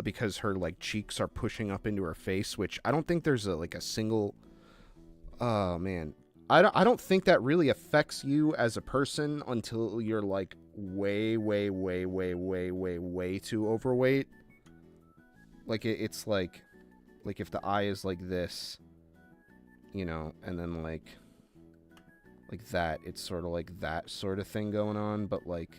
because her, like, cheeks are pushing up into her face, which I don't think there's a single, oh man, I don't think that really affects you as a person until you're, like, way too overweight. Like, it's like if the eye is like this, you know, and then like that, it's sort of like that sort of thing going on, but like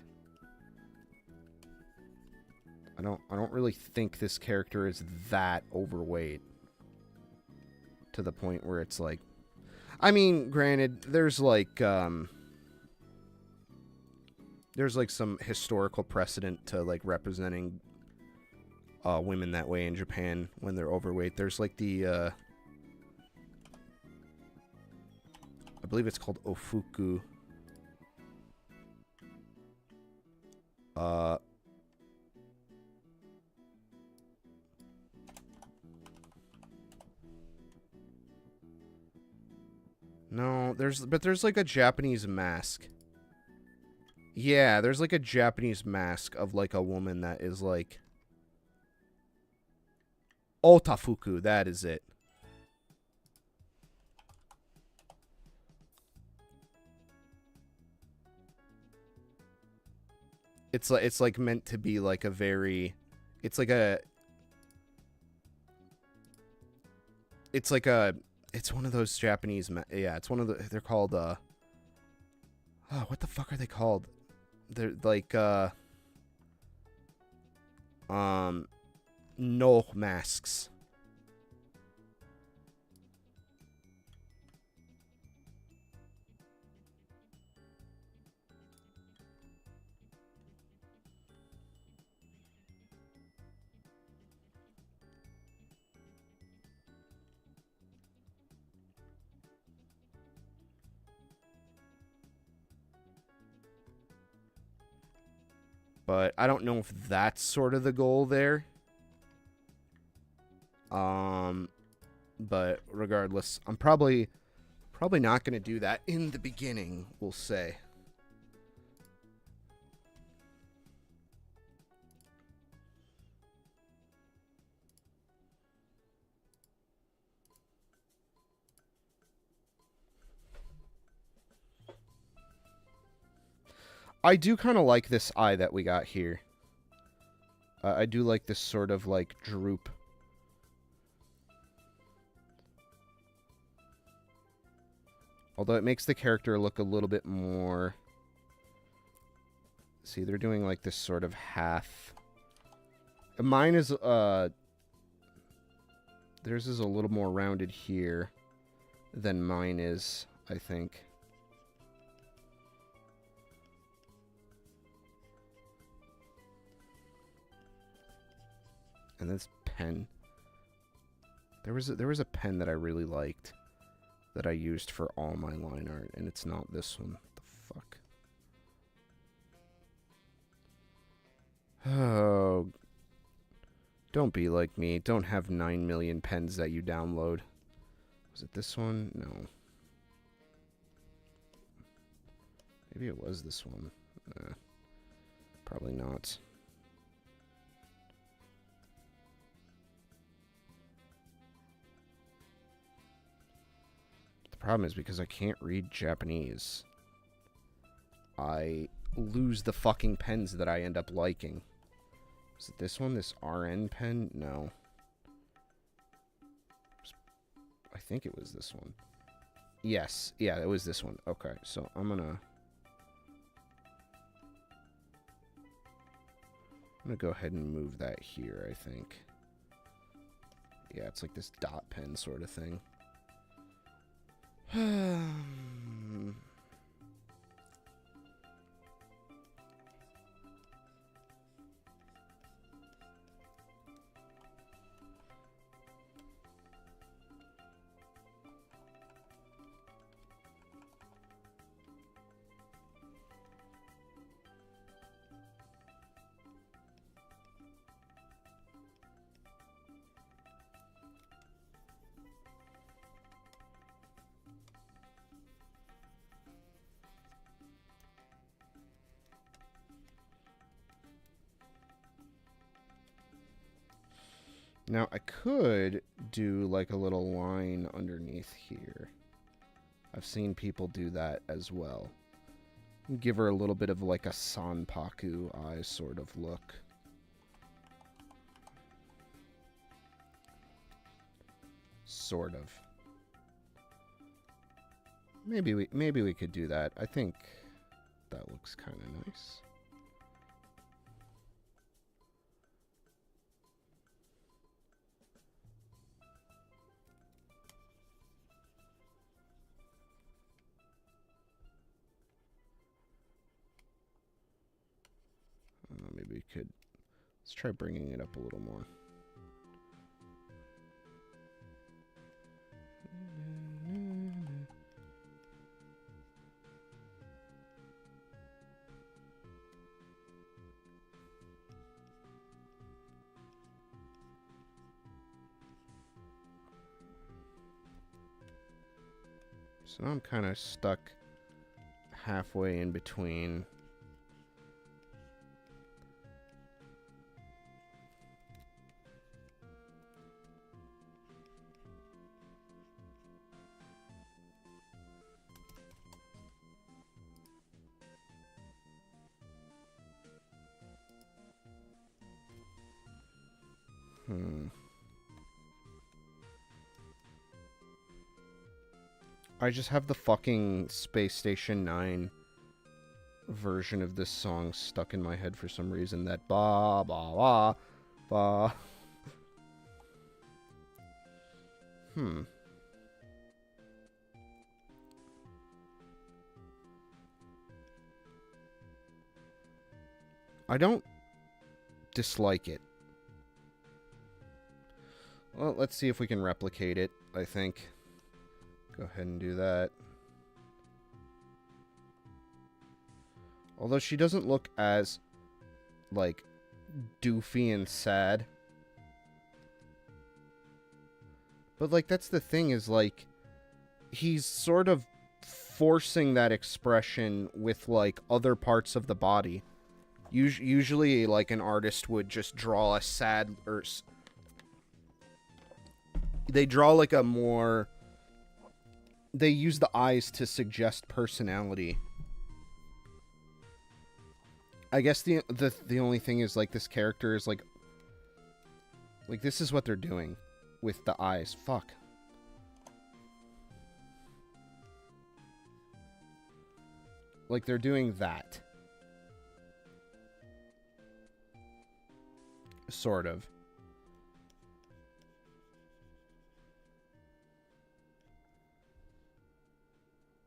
I don't really think this character is that overweight to the point where it's like, I mean, granted, there's like some historical precedent to like representing women that way in Japan when they're overweight. There's like the I believe it's called ofuku. Uh... No, there's like a Japanese mask. Yeah, there's like a Japanese mask of like a woman that is like otafuku, that is it. It's like meant to be like a very it's like a it's like a it's one of those Japanese yeah, it's one of the they're called oh, what the fuck are they called? They're like no masks. But I don't know if that's sort of the goal there. But regardless, I'm probably not going to do that in the beginning, we'll say. I do kind of like this eye that we got here. I do like this sort of, like, droop. Although it makes the character look a little bit more... See, they're doing, like, this sort of half... Mine is, theirs is a little more rounded here than mine is, I think. And this pen. There was a pen that I really liked that I used for all my line art, and it's not this one. What the fuck? Oh. Don't be like me. Don't have 9 million pens that you download. Was it this one? No. Maybe it was this one. Probably not. The problem is because I can't read Japanese, I lose the fucking pens that I end up liking. Is it this one? This RN pen? No. I think it was this one. Yes. Yeah, it was this one. Okay, so I'm gonna go ahead and move that here, I think. Yeah, it's like this dot pen sort of thing. Now, I could do like a little line underneath here. I've seen people do that as well. Give her a little bit of like a Sanpaku eye sort of look. Sort of. Maybe we could do that. I think that looks kind of nice. Maybe we could... Let's try bringing it up a little more. So now I'm kind of stuck halfway in between. I just have the fucking Space Station 9 version of this song stuck in my head for some reason. That ba ba ba ba. I don't dislike it. Well, let's see if we can replicate it, I think. Go ahead and do that. Although she doesn't look as, like, doofy and sad. But, like, that's the thing is, like, he's sort of forcing that expression with, like, other parts of the body. Usually, like, an artist would just draw a sad, or... They draw, like, a more... They use the eyes to suggest personality. I guess the only thing is, like, this character is, like, this is what they're doing with the eyes. Fuck. Like, they're doing that. Sort of.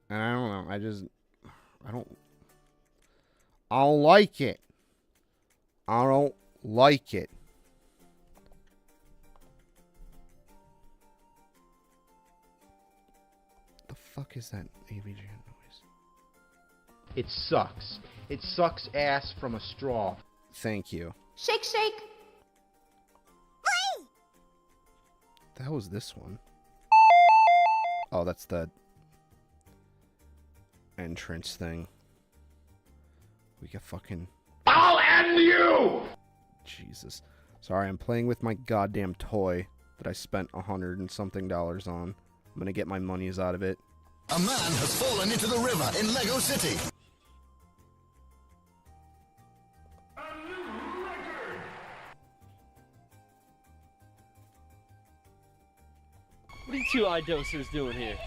And I don't know. I don't like it. I don't like it. The fuck is that AVG noise? It sucks. It sucks ass from a straw. Thank you. Shake, shake. The hell was this one? Oh, that's the entrance thing. We get fucking... I'll end you! Jesus. Sorry, I'm playing with my goddamn toy that I spent $100 and something on. I'm gonna get my monies out of it. A man has fallen into the river in Lego City. What are you two eye dosers doing here?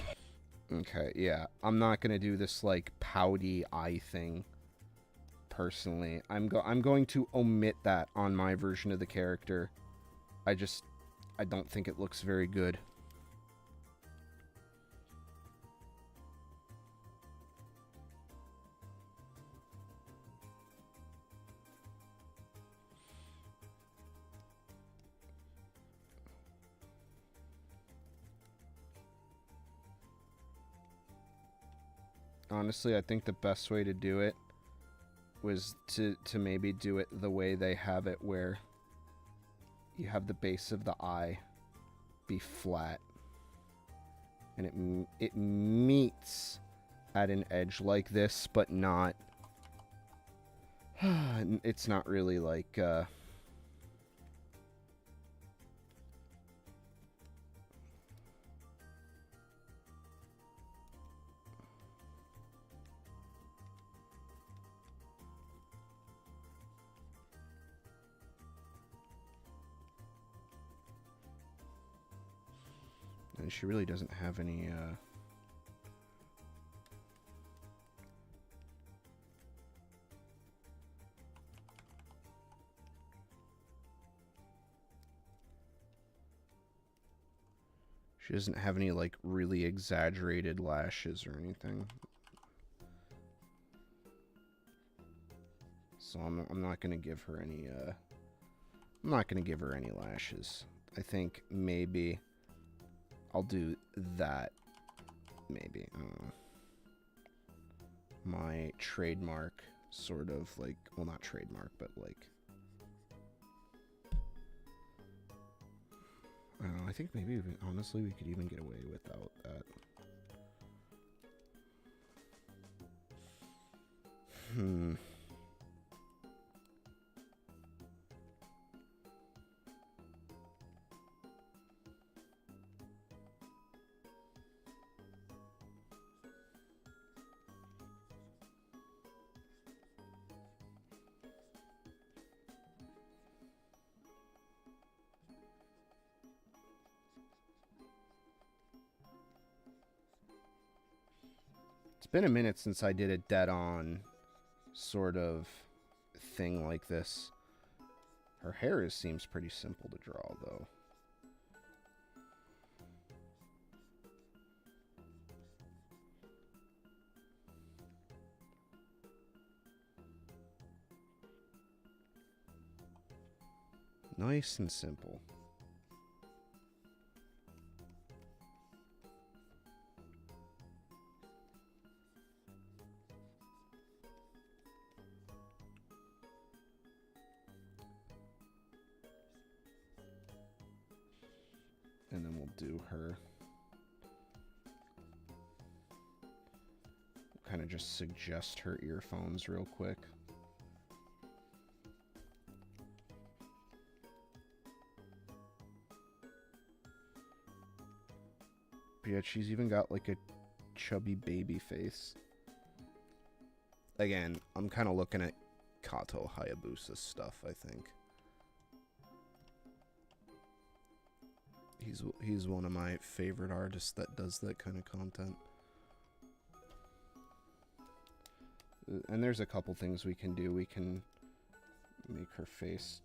Okay, yeah. I'm not gonna do this, like, pouty eye thing. Personally. I'm going to omit that on my version of the character. I don't think it looks very good. Honestly, I think the best way to do it was to maybe do it the way they have it, where you have the base of the eye be flat, and it meets at an edge like this, but not... It's not really like... And she really doesn't have any, She doesn't have any, like, really exaggerated lashes or anything. So I'm not gonna give her any, I'm not gonna give her any lashes. I think maybe... I'll do that, maybe. I don't know. My trademark, sort of, like, well, not trademark, but, like, I don't know, I think maybe, honestly, we could even get away without that. It's been a minute since I did a dead-on sort of thing like this. Her hair seems pretty simple to draw, though. Nice and simple. And then we'll do her. Kind of just suggest her earphones real quick. But yeah, she's even got like a chubby baby face. Again, I'm kind of looking at Kato Hayabusa's stuff, I think. He's one of my favorite artists that does that kind of content. And there's a couple things we can do. We can make her face.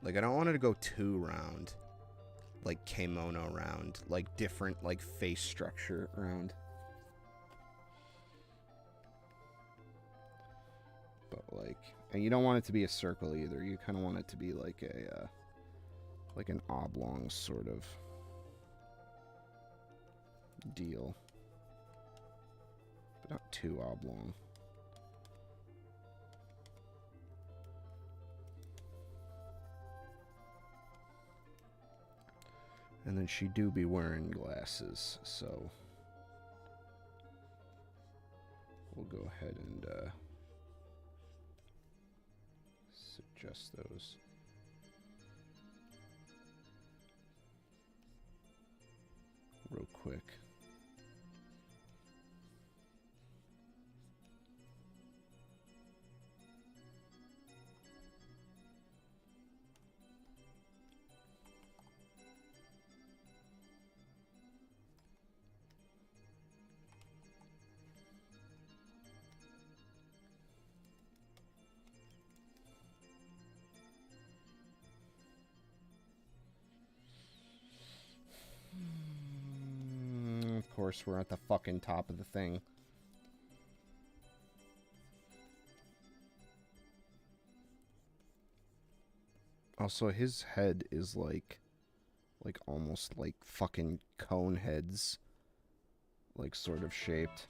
Like, I don't want it to go too round. Like kimono round. Like different, like, face structure round. But, like, and you don't want it to be a circle either. You kind of want it to be like a, like an oblong sort of deal. But not too oblong. And then she do be wearing glasses, so we'll go ahead and suggest those. Real quick. Of course, we're at the fucking top of the thing. Also, his head is like almost like fucking cone heads, like sort of shaped.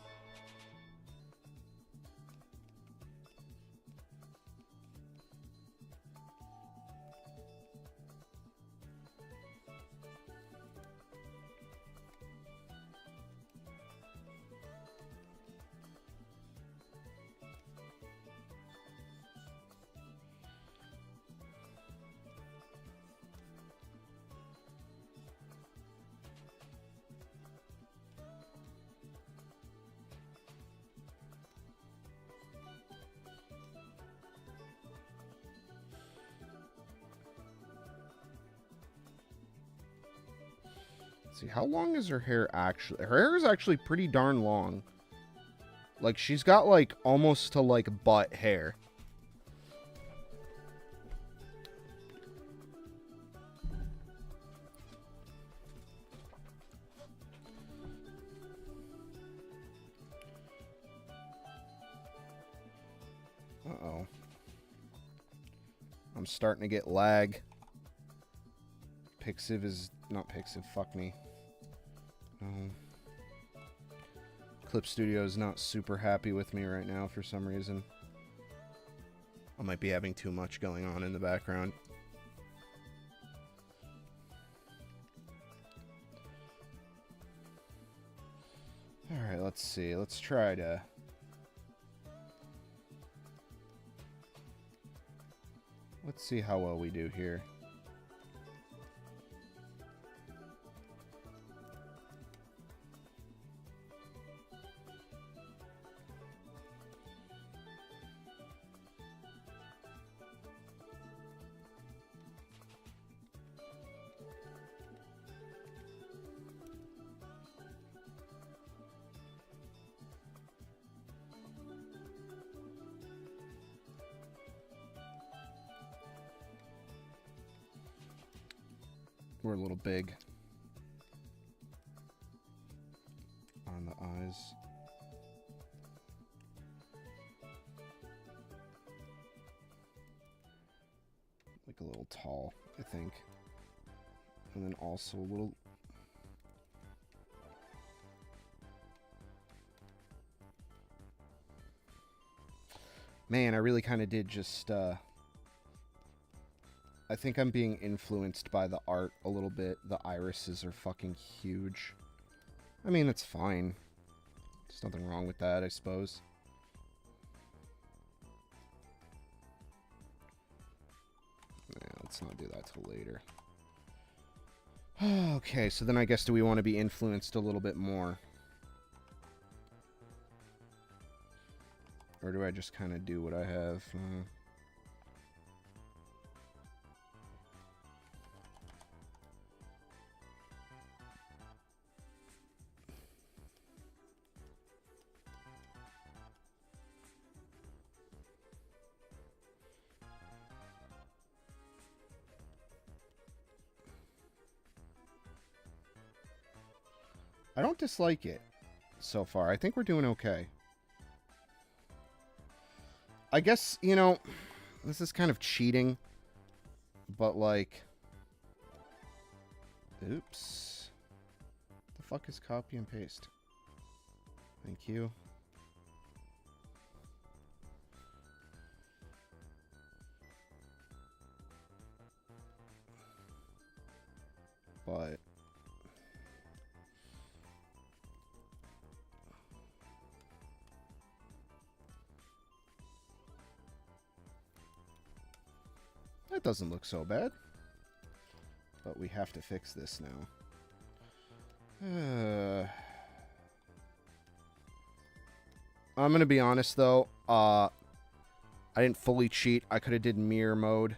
See, how long is her hair actually? Her hair is actually pretty darn long. Like, she's got, like, almost to, like, butt hair. Uh-oh. I'm starting to get lag. Pixiv is... Not Pixiv, fuck me. Clip Studio is not super happy with me right now for some reason. I might be having too much going on in the background. Alright, let's see. Let's try to... Let's see how well we do here. We're a little big on the eyes. Like a little tall, I think. And then also a little... Man, I really kind of did just, I think I'm being influenced by the art a little bit. The irises are fucking huge. I mean, that's fine. There's nothing wrong with that, I suppose. Yeah, let's not do that till later. Okay, so then I guess do we want to be influenced a little bit more? Or do I just kind of do what I have? I don't dislike it so far. I think we're doing okay. I guess, you know, this is kind of cheating, but like, oops. The fuck is copy and paste? Thank you. But that doesn't look so bad. But we have to fix this now. I'm gonna be honest though, I didn't fully cheat. I could have did mirror mode,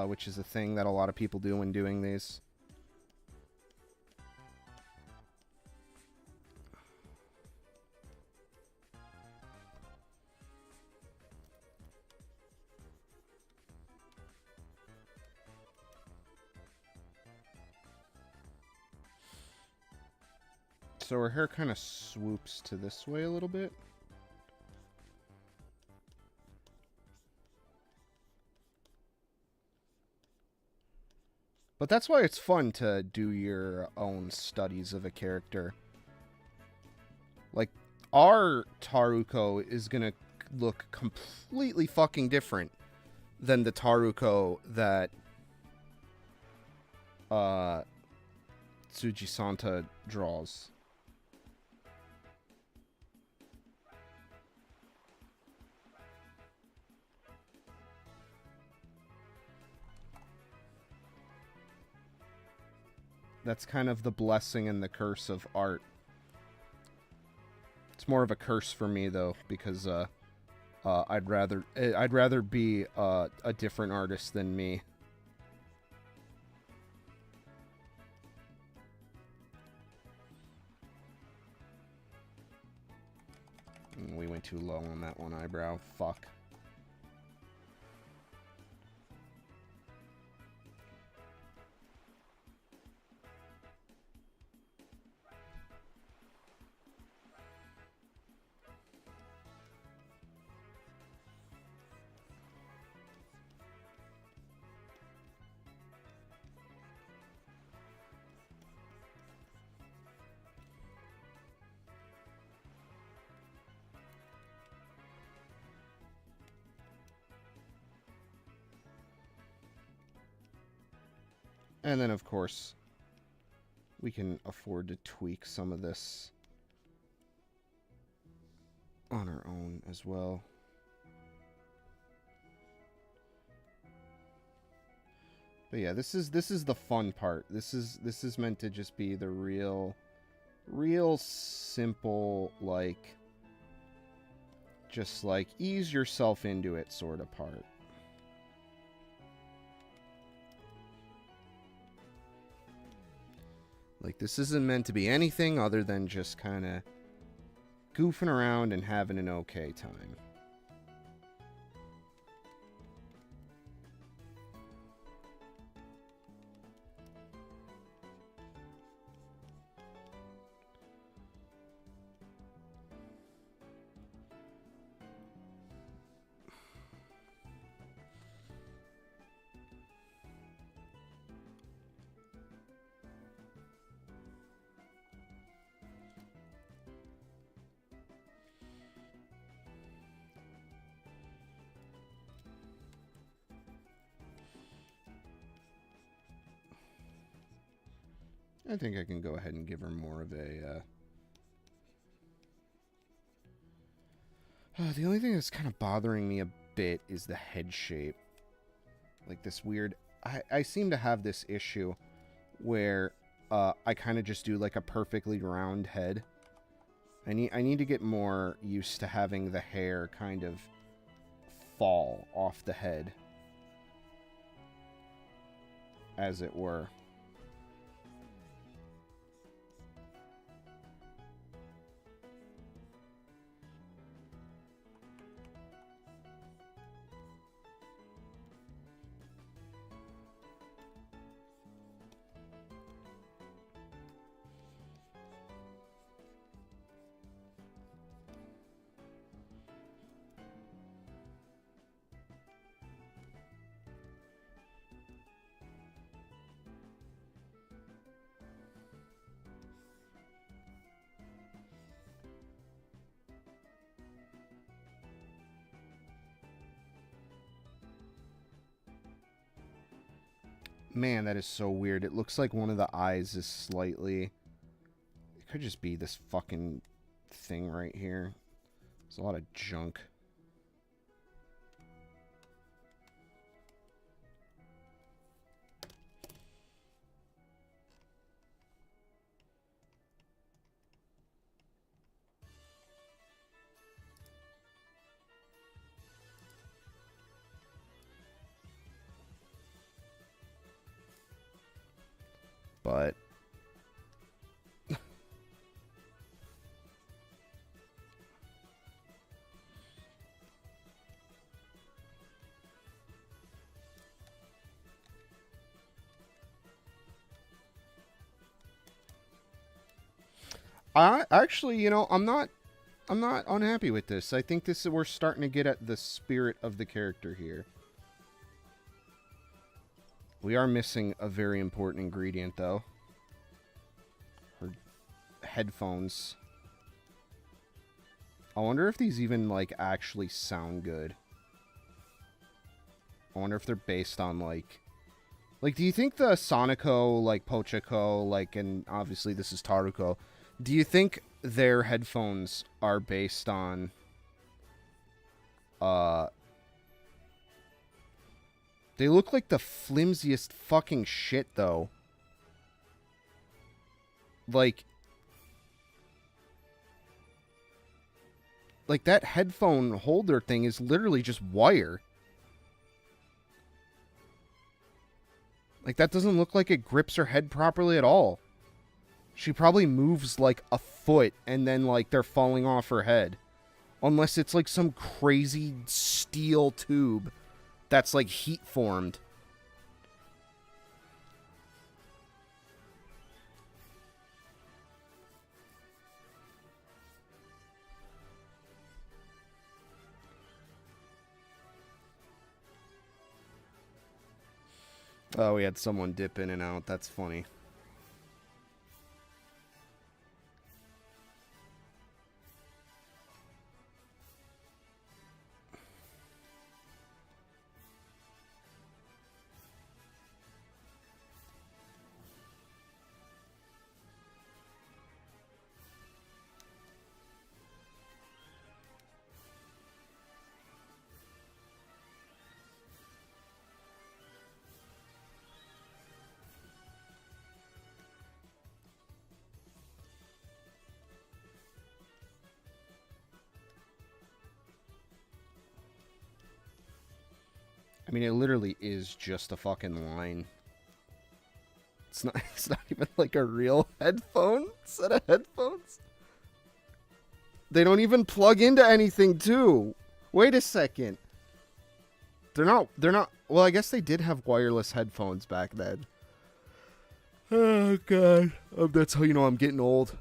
which is a thing that a lot of people do when doing these. So her hair kind of swoops to this way a little bit. But that's why it's fun to do your own studies of a character. Like, our Taruko is gonna look completely fucking different than the Taruko that Tsujisanta draws. That's kind of the blessing and the curse of art. It's more of a curse for me though, because I'd rather be a different artist than me. We went too low on that one eyebrow. Fuck. And then, of course, we can afford to tweak some of this on our own as well. But yeah, this is the fun part. This is meant to just be the real simple, like, just like ease yourself into it sort of part. Like, this isn't meant to be anything other than just kind of goofing around and having an okay time. I think I can go ahead and give her more of a... the only thing that's kind of bothering me a bit is the head shape. Like this weird... I seem to have this issue where I kind of just do like a perfectly round head. I need to get more used to having the hair kind of fall off the head, as it were. Man, that is so weird. It looks like one of the eyes is slightly... It could just be this fucking thing right here. There's a lot of junk. But I actually, you know, I'm not unhappy with this. I think we're starting to get at the spirit of the character here. We are missing a very important ingredient, though. Her headphones. I wonder if these even, like, actually sound good. I wonder if they're based on, like... Like, do you think the Sonico, like, Pochako, like, and obviously this is Taruko, do you think their headphones are based on... They look like the flimsiest fucking shit, though. Like that headphone holder thing is literally just wire. Like, that doesn't look like it grips her head properly at all. She probably moves, like, a foot, and then, like, they're falling off her head. Unless it's, like, some crazy steel tube that's, like, heat formed. Oh, we had someone dip in and out. That's funny. mean, it literally is just a fucking line. It's not even like a real headphone set of headphones. They don't even plug into anything, too. Wait a second. They're not, well, I guess they did have wireless headphones back then. Oh, God. That's how you know I'm getting old.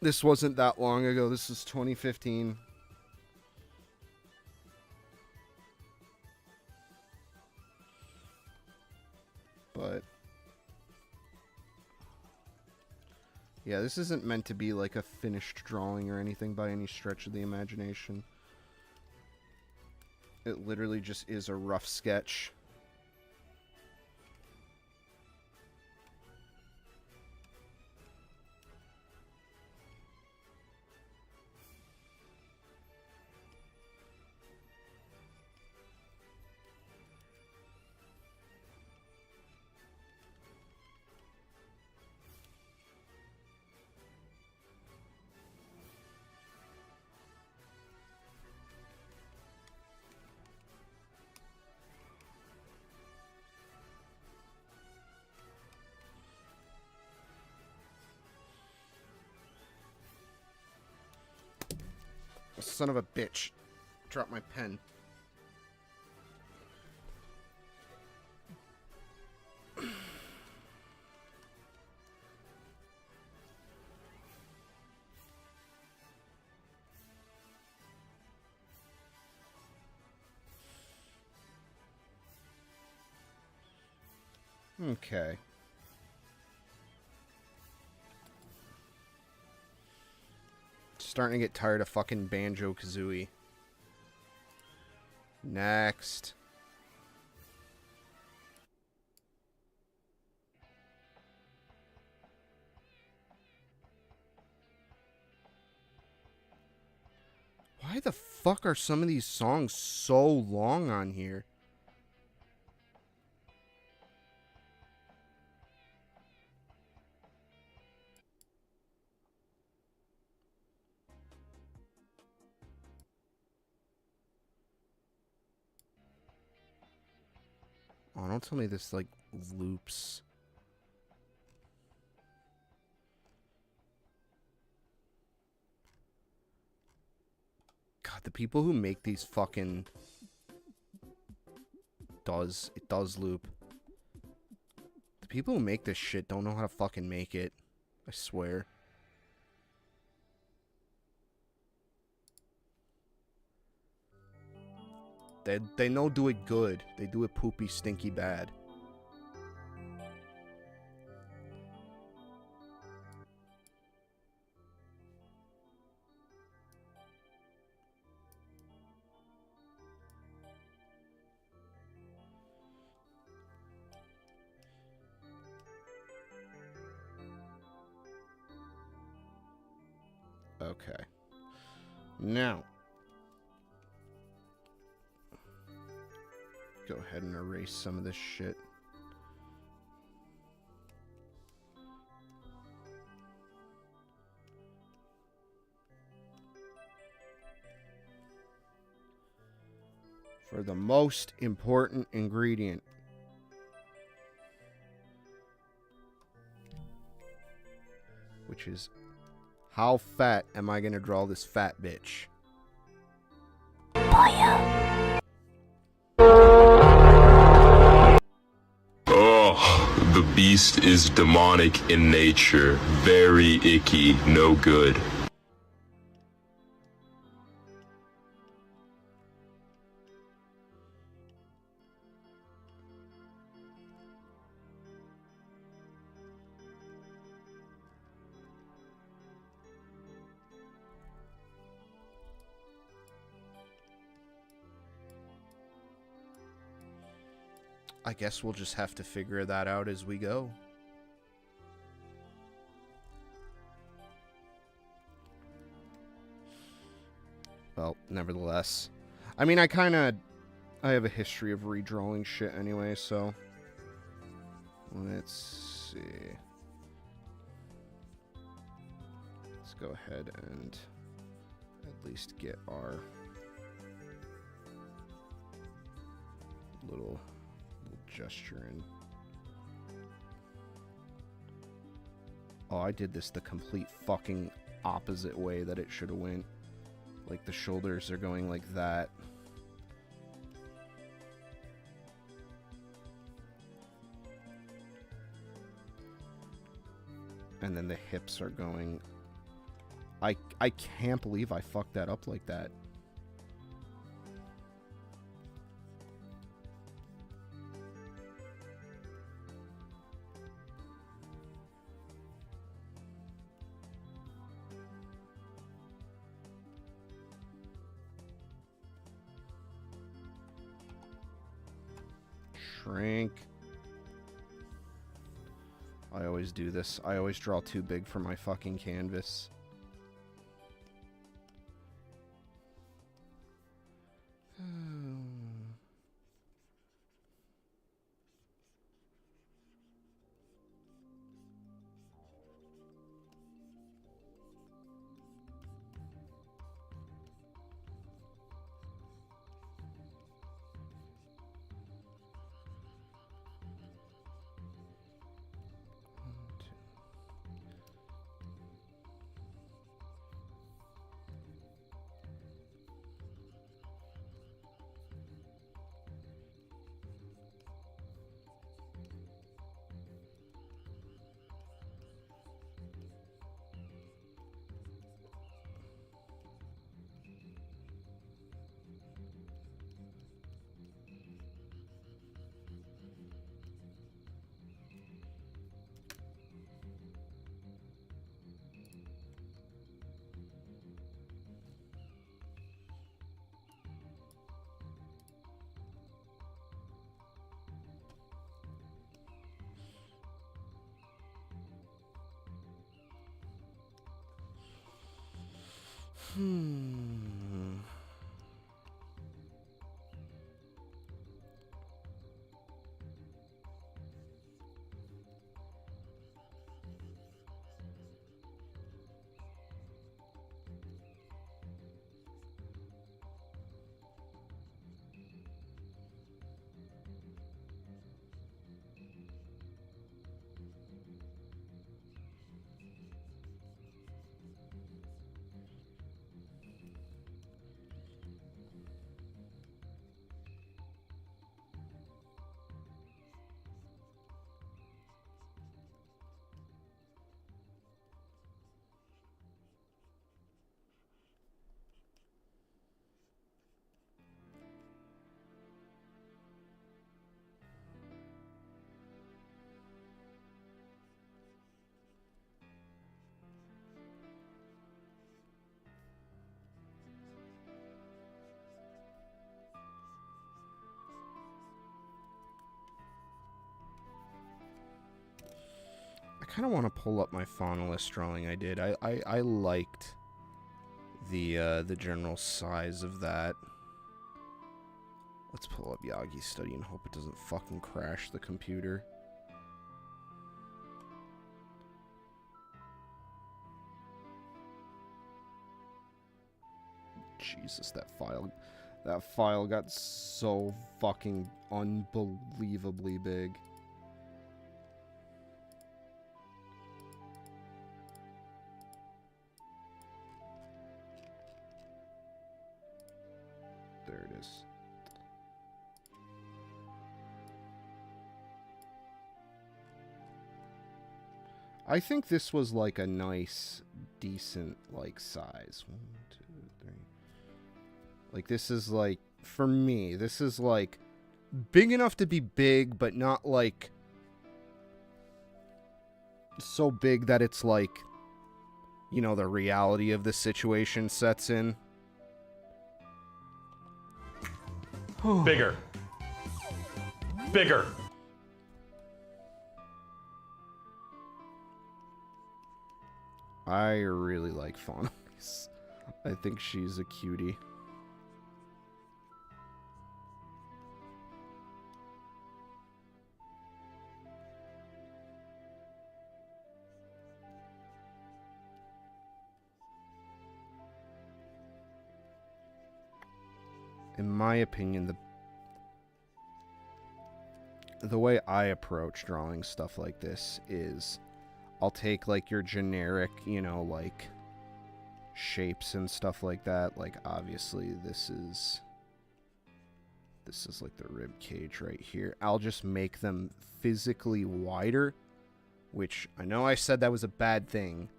This wasn't that long ago. This was 2015. But yeah, this isn't meant to be like a finished drawing or anything by any stretch of the imagination. It literally just is a rough sketch. Son of a bitch. Dropped my pen. Okay. Starting to get tired of fucking Banjo-Kazooie. Next. Why the fuck are some of these songs so long on here? Oh, don't tell me this, like, loops. God, the people who make these fucking... It does loop. The people who make this shit don't know how to fucking make it. I swear. They know do it good. They do it poopy, stinky bad. Okay. Now. Go ahead and erase some of this shit. For the most important ingredient. Which is, how fat am I gonna draw this fat bitch? Oh, the beast is demonic in nature. Very icky, no good. I guess we'll just have to figure that out as we go. Well, nevertheless. I mean, I have a history of redrawing shit anyway, so... Let's see. Let's go ahead and at least get our little gesture in. Oh, I did this the complete fucking opposite way that it should have went. Like, the shoulders are going like that. And then the hips are going... I can't believe I fucked that up like that. Shrink. I always do this. I always draw too big for my fucking canvas. I kind of want to pull up my faunalist drawing I did. I liked the general size of that. Let's pull up Yagi's study and hope it doesn't fucking crash the computer. Jesus, that file got so fucking unbelievably big. There it is. I think this was like a nice, decent, like, size. 1, 2, 3. Like, this is like, for me, this is like big enough to be big, but not like so big that it's like, you know, the reality of the situation sets in. Bigger. Bigger. I really like Faunalise. I think she's a cutie. In my opinion, the way I approach drawing stuff like this is I'll take like your generic, you know, like shapes and stuff like that. Like obviously this is like the rib cage right here. I'll just make them physically wider, which I know I said that was a bad thing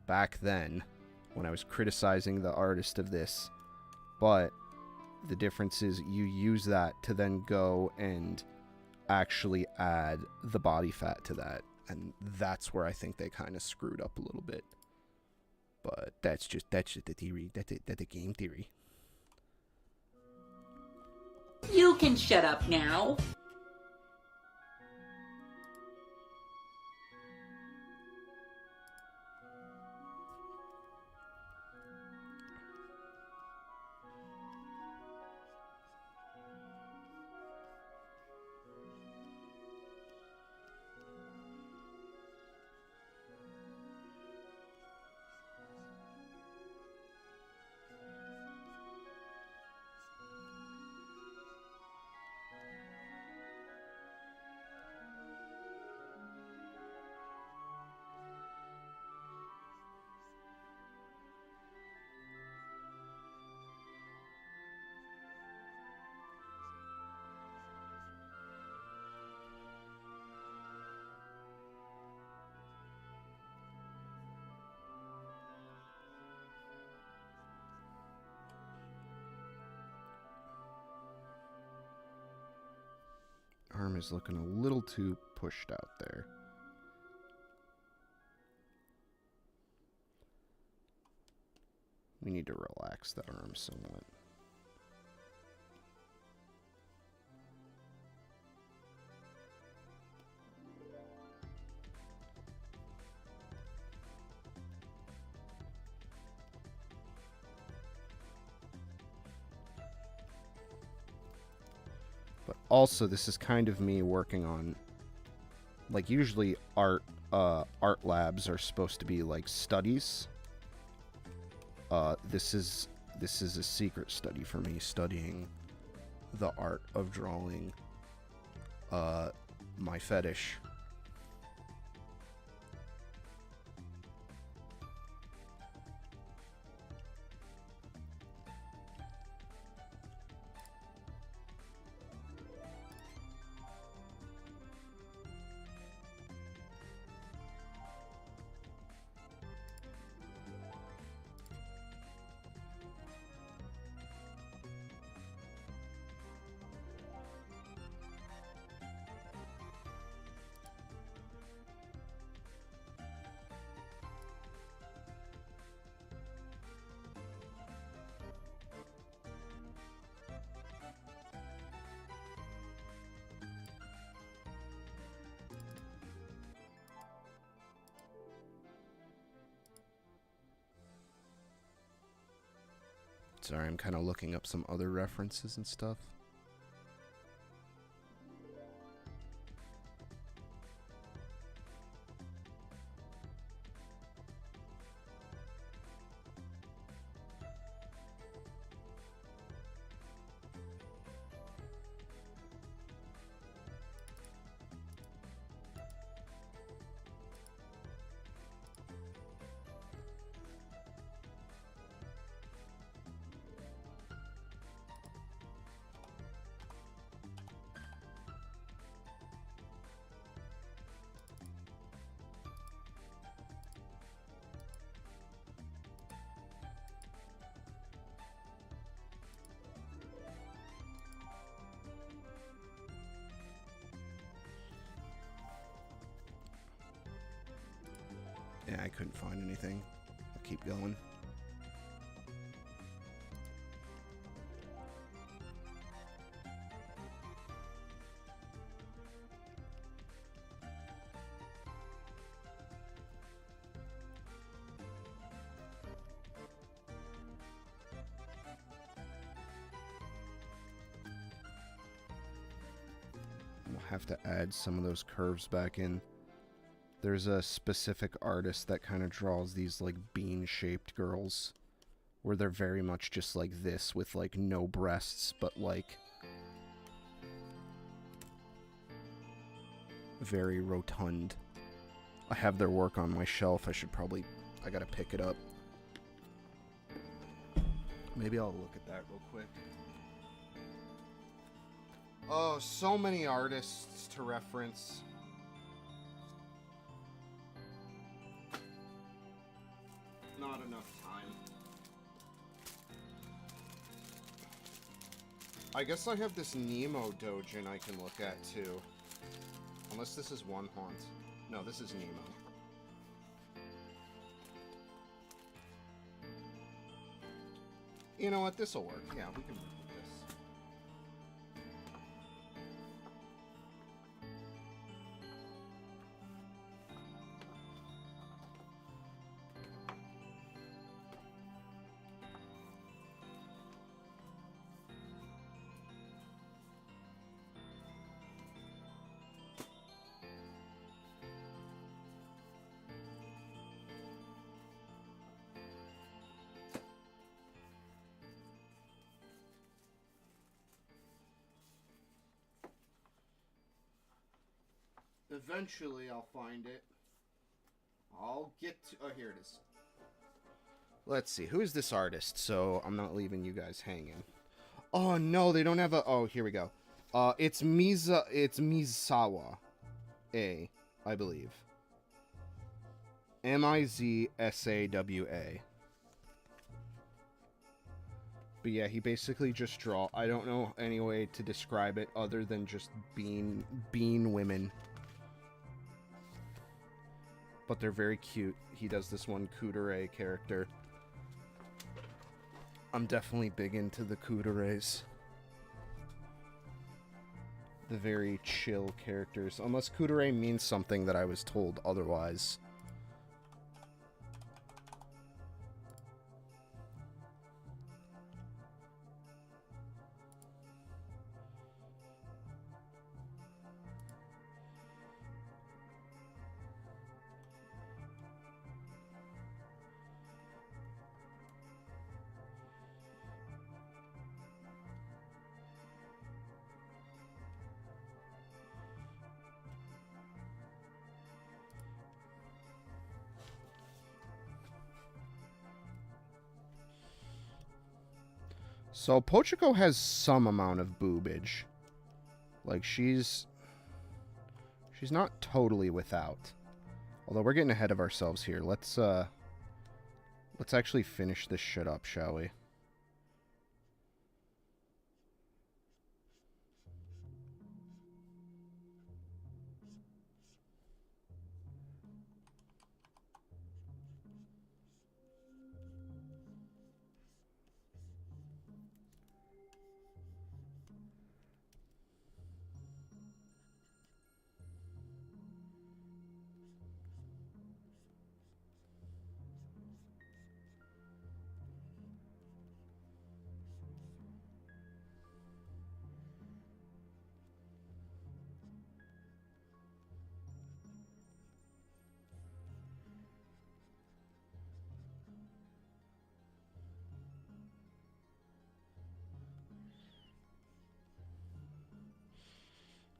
back then when I was criticizing the artist of this, but the difference is you use that to then go and actually add the body fat to that, and that's where I think they kind of screwed up a little bit. But that's just the theory. That's the game theory. You can shut up now. Arm is looking a little too pushed out there. We need to relax the arm somewhat. But also, this is kind of me working on, like, usually art labs are supposed to be like studies. This is a secret study for me, studying the art of drawing my fetish. Sorry, I'm kind of looking up some other references and stuff. Yeah, I couldn't find anything. I'll keep going. We'll have to add some of those curves back in. There's a specific artist that kind of draws these like bean-shaped girls where they're very much just like this with like no breasts, but like very rotund. I have their work on my shelf. I gotta pick it up. Maybe I'll look at that real quick. Oh, so many artists to reference. Not enough time. I guess I have this Nemo Dojin I can look at too. Unless this is One Haunt. No, this is Nemo. You know what? This'll work. Yeah, we can work with this. Eventually, I'll find it. I'll get to... Oh, here it is. Let's see. Who is this artist? So, I'm not leaving you guys hanging. Oh, no, they don't have a... Oh, here we go. It's Mizawa. I believe. Mizasawa. But yeah, he basically just draw... I don't know any way to describe it other than just bean women. But they're very cute. He does this one Kudere character. I'm definitely big into the Kuderes. The very chill characters. Unless Kudere means something that I was told otherwise. So, Pochiko has some amount of boobage. Like, she's not totally without. Although, we're getting ahead of ourselves here. Let's actually finish this shit up, shall we?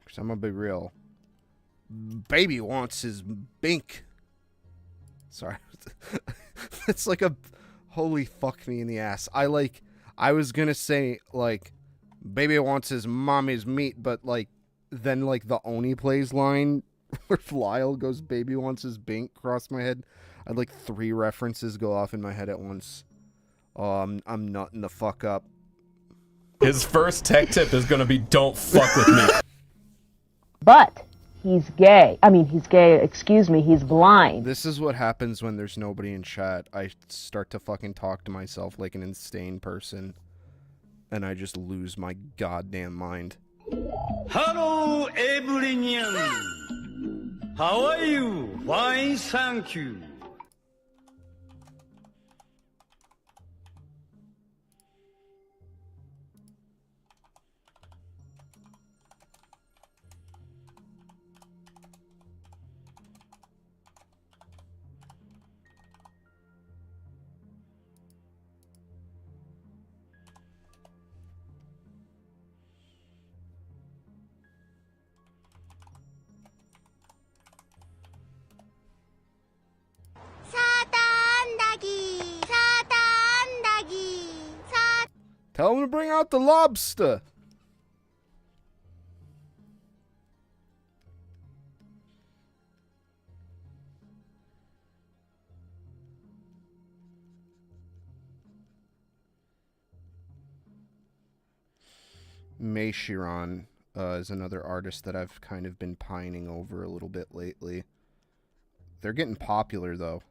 Because I'm gonna be real. Baby wants his bink. Sorry. It's like a holy fuck me in the ass. I was gonna say, like, baby wants his mommy's meat, but, like, then, like, the Oni plays line where Lyle goes, baby wants his bink, crossed my head. I had, like, 3 references go off in my head at once. Oh, I'm nutting the fuck up. His first tech tip is gonna be, don't fuck with me. But he's gay. I mean, he's gay, excuse me, he's blind. This is what happens when there's nobody in chat. I start to fucking talk to myself like an insane person. And I just lose my goddamn mind. Hello, everyone. How are you? Fine, thank you. Tell him to bring out the lobster. Mei Shiran is another artist that I've kind of been pining over a little bit lately. They're getting popular, though.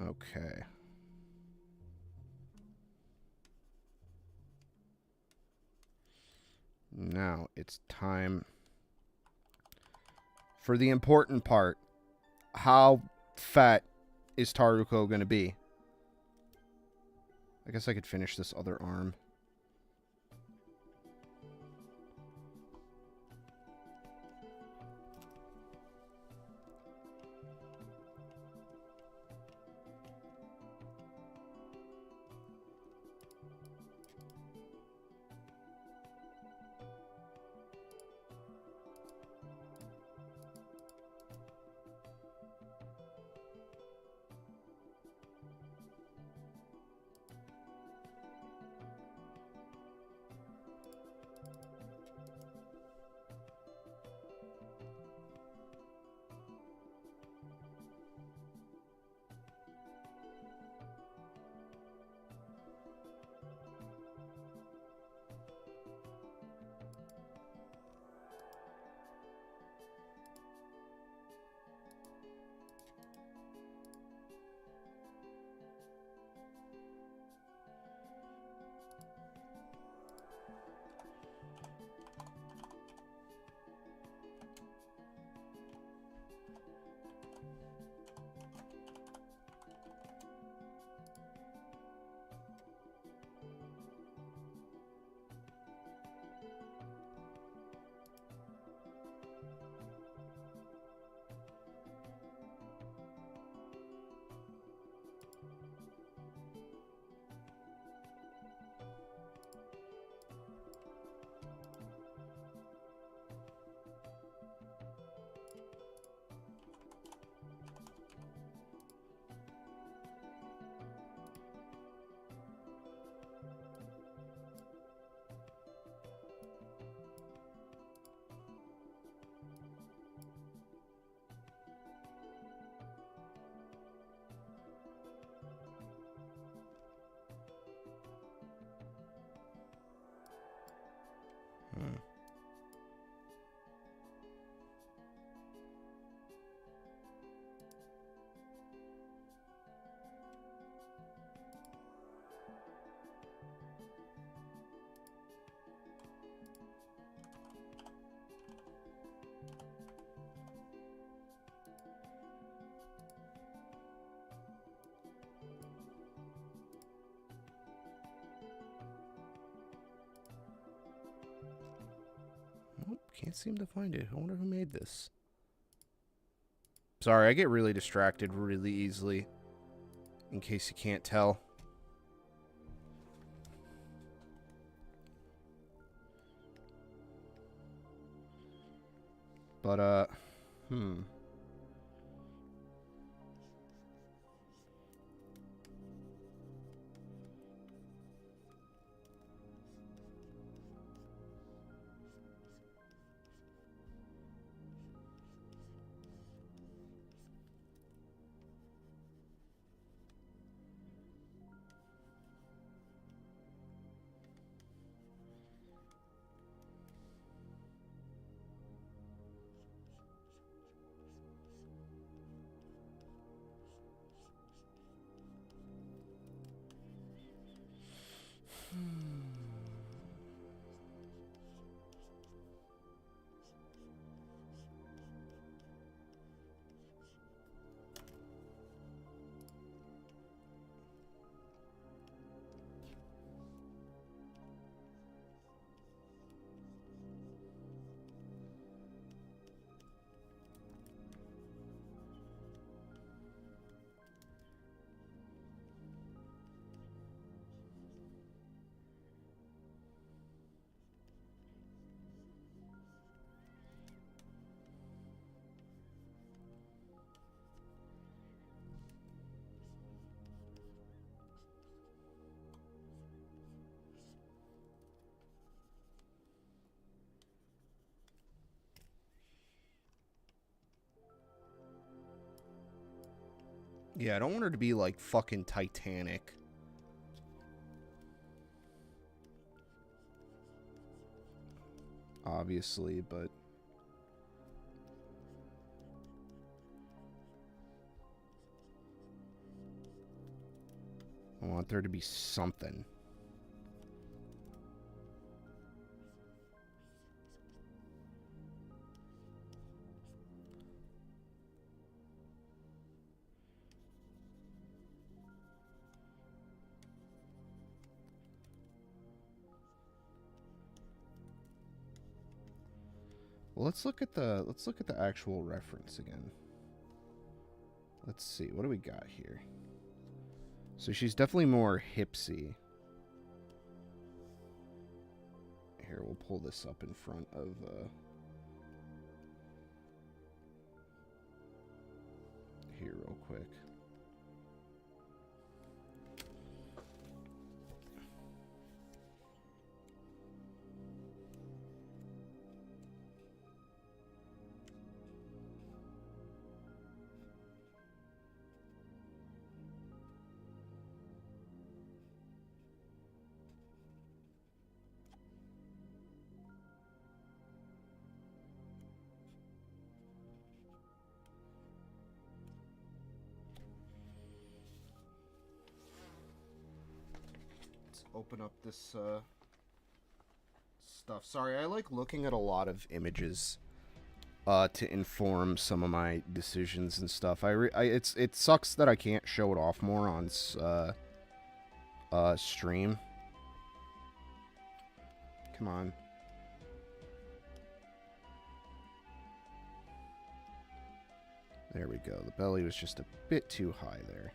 Okay. Now it's time for the important part. How fat is Taruko going to be? I guess I could finish this other arm. Can't seem to find it. I wonder who made this. Sorry, I get really distracted really easily. In case you can't tell. But, Yeah, I don't want her to be like fucking Titanic. Obviously, but I want there to be something. Well, let's look at the actual reference again. Let's see, what do we got here? So she's definitely more hipsy. Here, we'll pull this up in front of here real quick. Open up this stuff. Sorry, I like looking at a lot of images to inform some of my decisions and stuff. It sucks that I can't show it off more on stream. Come on. There we go. The belly was just a bit too high there.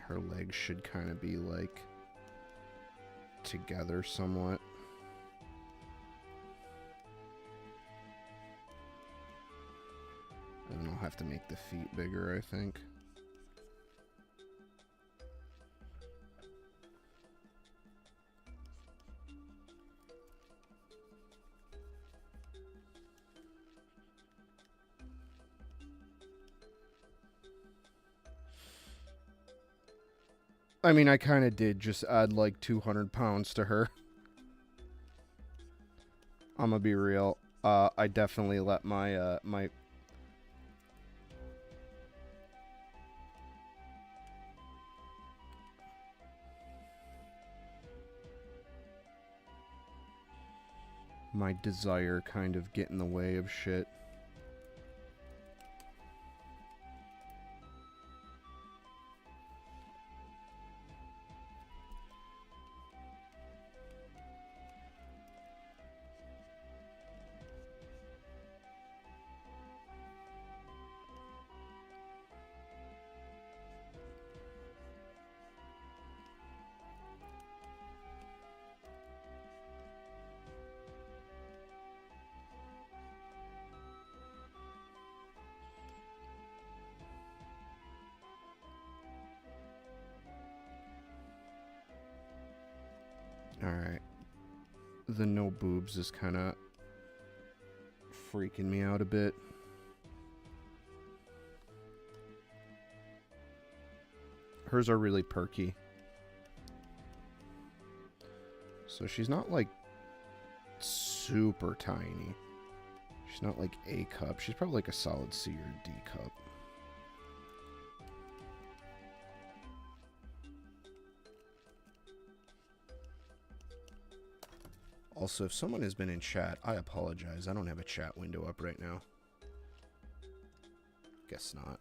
Her legs should kind of be like together somewhat. And then I'll have to make the feet bigger, I think. I mean, I kind of did just add like 200 pounds to her. I'm gonna be real. I definitely let my my desire kind of get in the way of shit. Alright. The no boobs is kind of freaking me out a bit. Hers are really perky. So she's not like super tiny. She's not like A cup. She's probably like a solid C or D cup. Also, if someone has been in chat, I apologize. I don't have a chat window up right now. Guess not.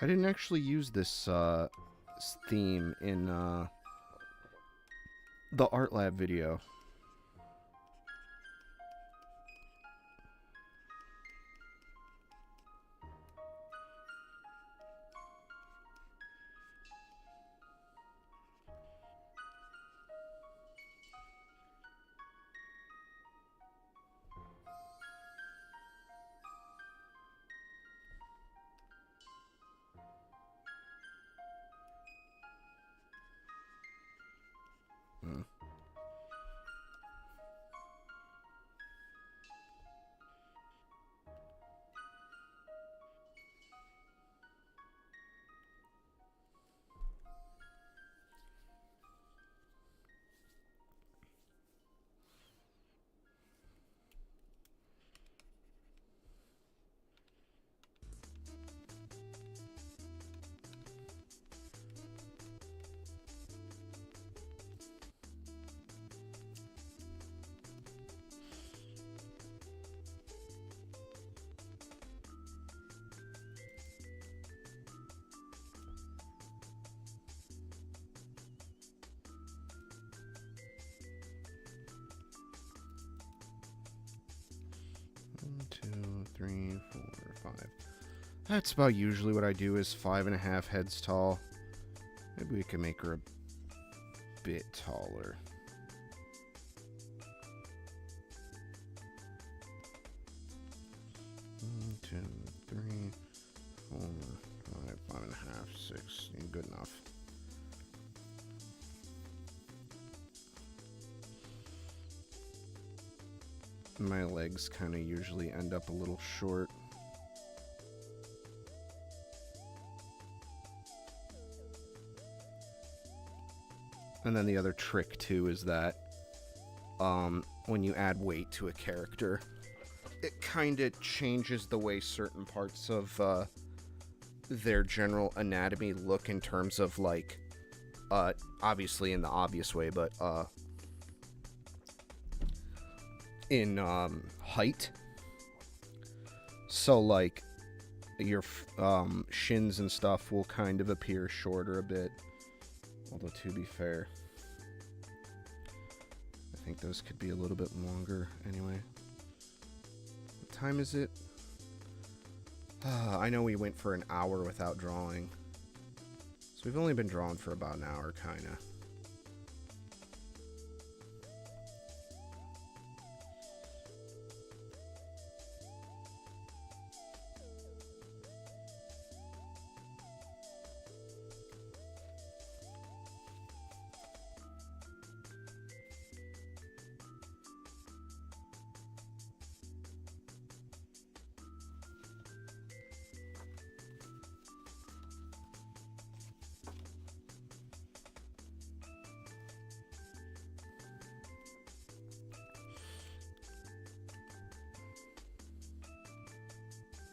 I didn't actually use this theme in the Artlab video. Three, 4, 5. That's about usually what I do, is 5.5 heads tall. Maybe we can make her a bit taller. One, 2, 3, 4, 5, 5.5, 6. Good enough. My legs kind of usually end up a little short. And then the other trick too is that when you add weight to a character, it kind of changes the way certain parts of their general anatomy look, in terms of like obviously in the obvious way, but in height. So like your shins and stuff will kind of appear shorter a bit, although to be fair, I think those could be a little bit longer anyway. What time is it? I know we went for an hour without drawing, so we've only been drawing for about an hour, kinda.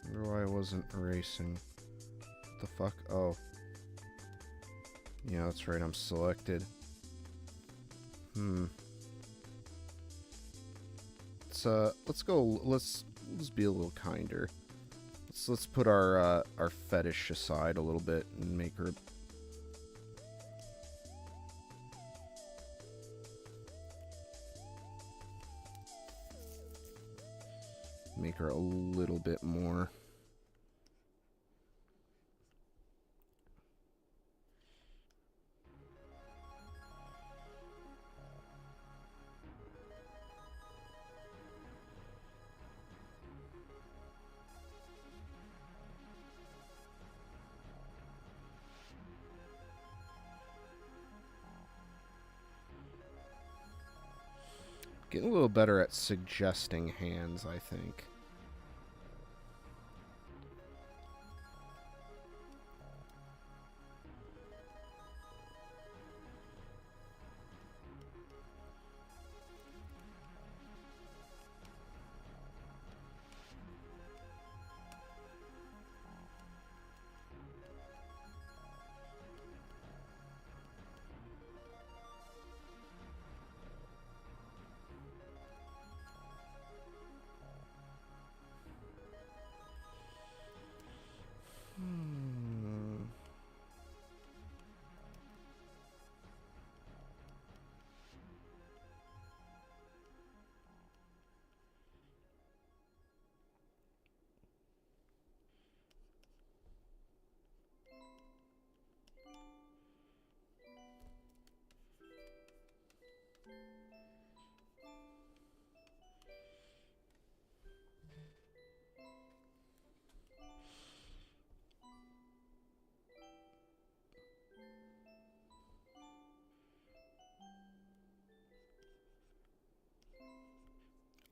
Wonder why I wasn't erasing. What the fuck? Oh. Yeah, that's right, I'm selected. Let's be a little kinder. Let's put our fetish aside a little bit and make her a little bit more. Getting a little better at suggesting hands, I think.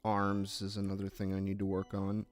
Arms is another thing I need to work on.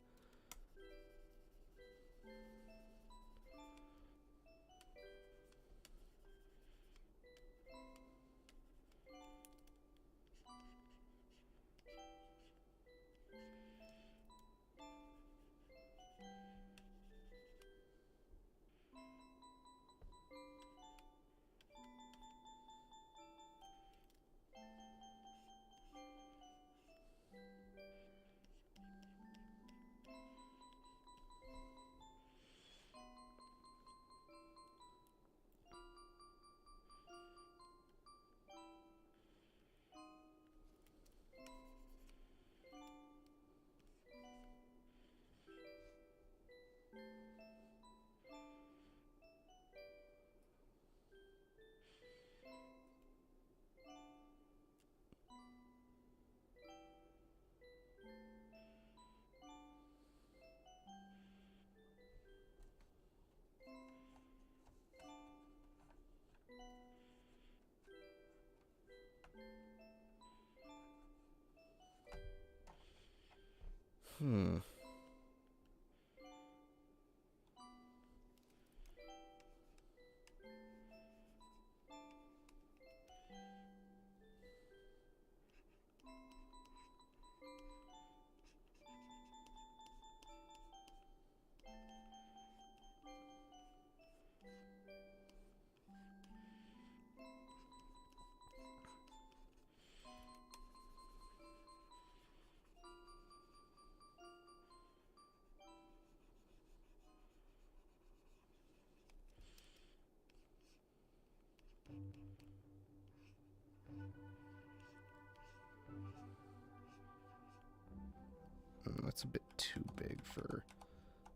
That's a bit too big for,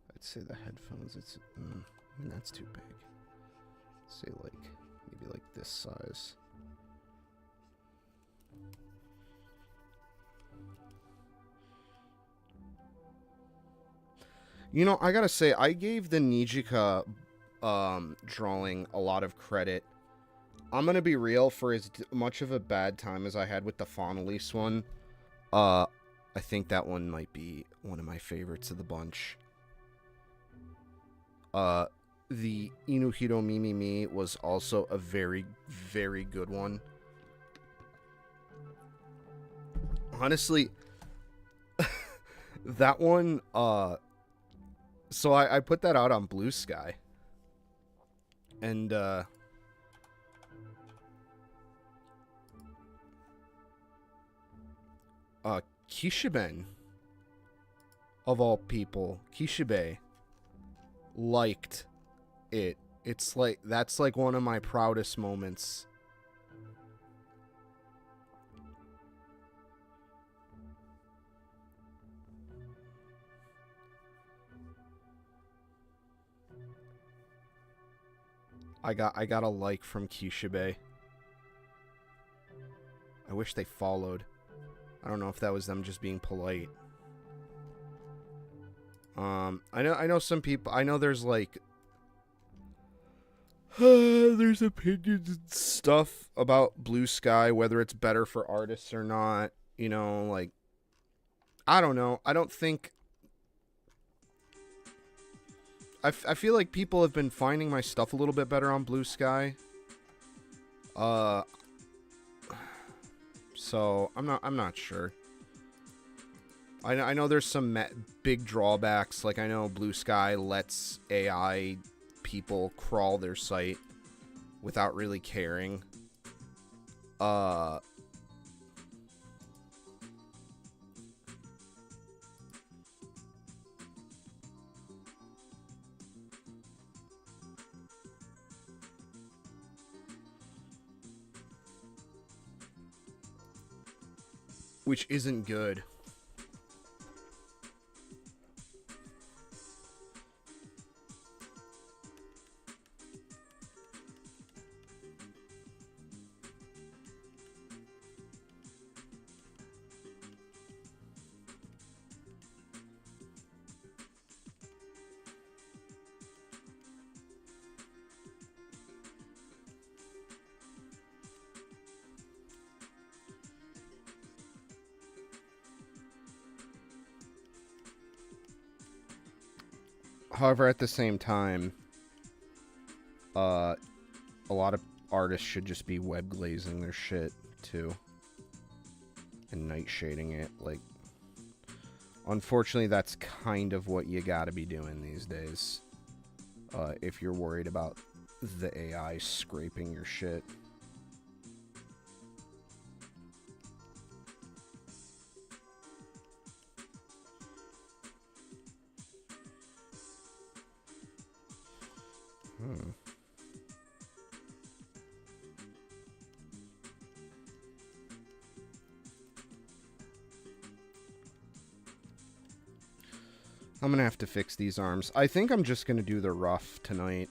I'd say the headphones, it's, that's too big. Say like, maybe like this size. You know, I gotta say, I gave the Nijika drawing a lot of credit. I'm gonna be real, for as much of a bad time as I had with the Faunelise one, I think that one might be one of my favorites of the bunch. The Inuhiro Mimimi was also a very, very good one. Honestly, that one, so I put that out on Blue Sky. And, Kishiben, of all people, Kishibe, liked it. It's like, that's like one of my proudest moments. I got a like from Kishibe. I wish they followed. I don't know if that was them just being polite. I know some people, I know there's like there's opinions and stuff about Blue Sky, whether it's better for artists or not. You know, like, I don't know. I don't think... I feel like people have been finding my stuff a little bit better on Blue Sky. So I'm not sure. I know there's some big drawbacks. Like, I know Blue Sky lets AI people crawl their site without really caring. Which isn't good. However, at the same time, a lot of artists should just be web glazing their shit too, and night shading it. Like, unfortunately, that's kind of what you gotta be doing these days, if you're worried about the AI scraping your shit. I'm gonna have to fix these arms. I think I'm just gonna do the rough tonight,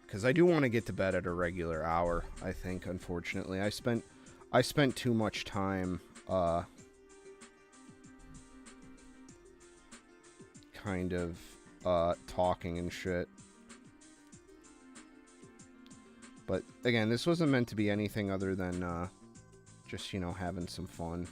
because I do want to get to bed at a regular hour. I think, unfortunately, I spent too much time kind of talking and shit. But again, this wasn't meant to be anything other than just, you know, having some fun.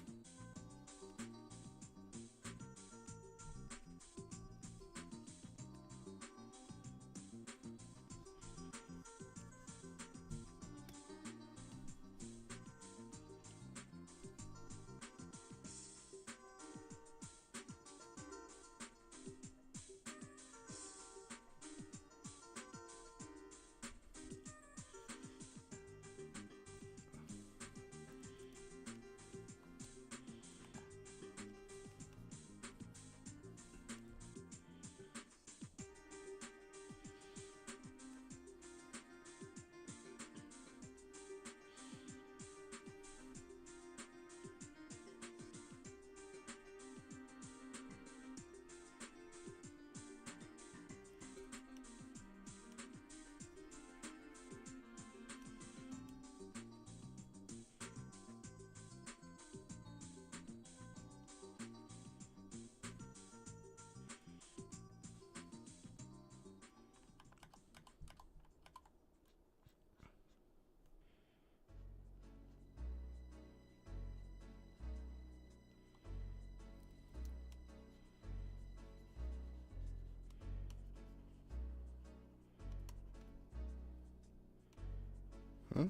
Huh?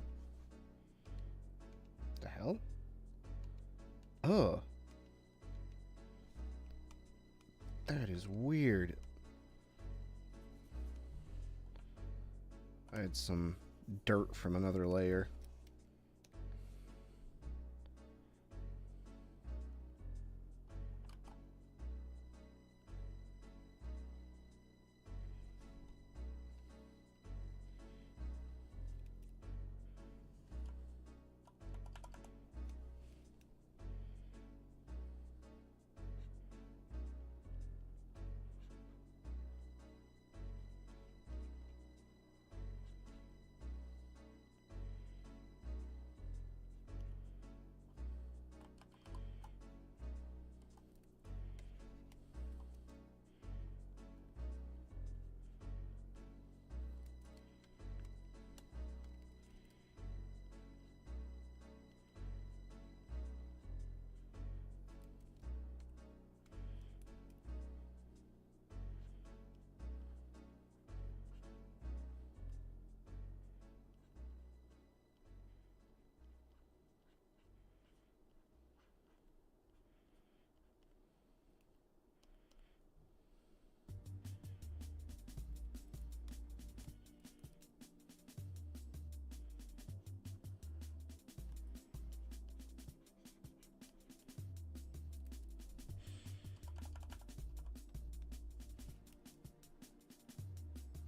The hell? Oh. That is weird. I had some dirt from another layer.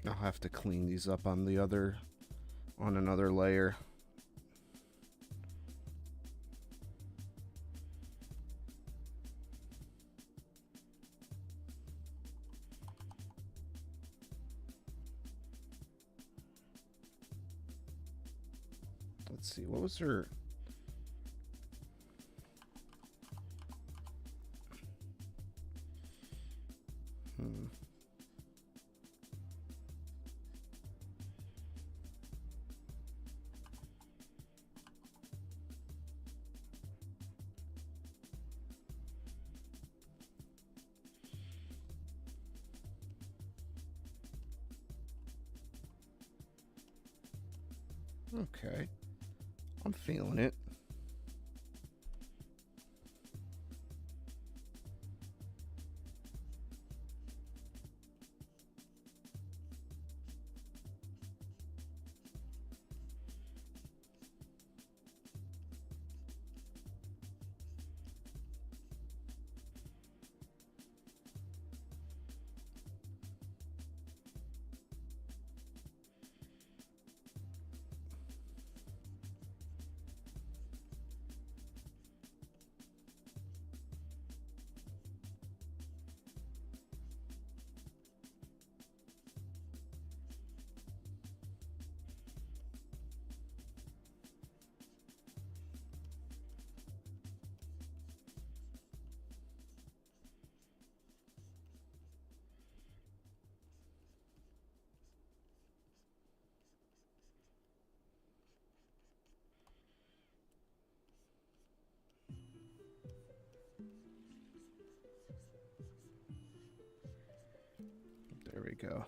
I'll have to clean these up on another layer. Let's see, what was her... Okay. I'm feeling it. There we go.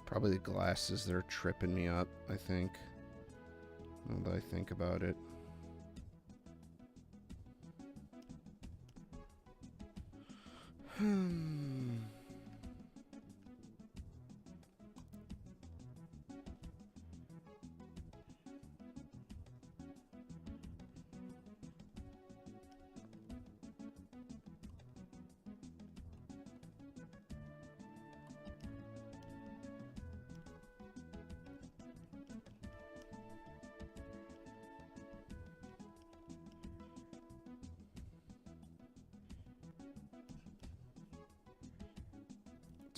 Probably the glasses that are tripping me up, I think. Now that I think about it.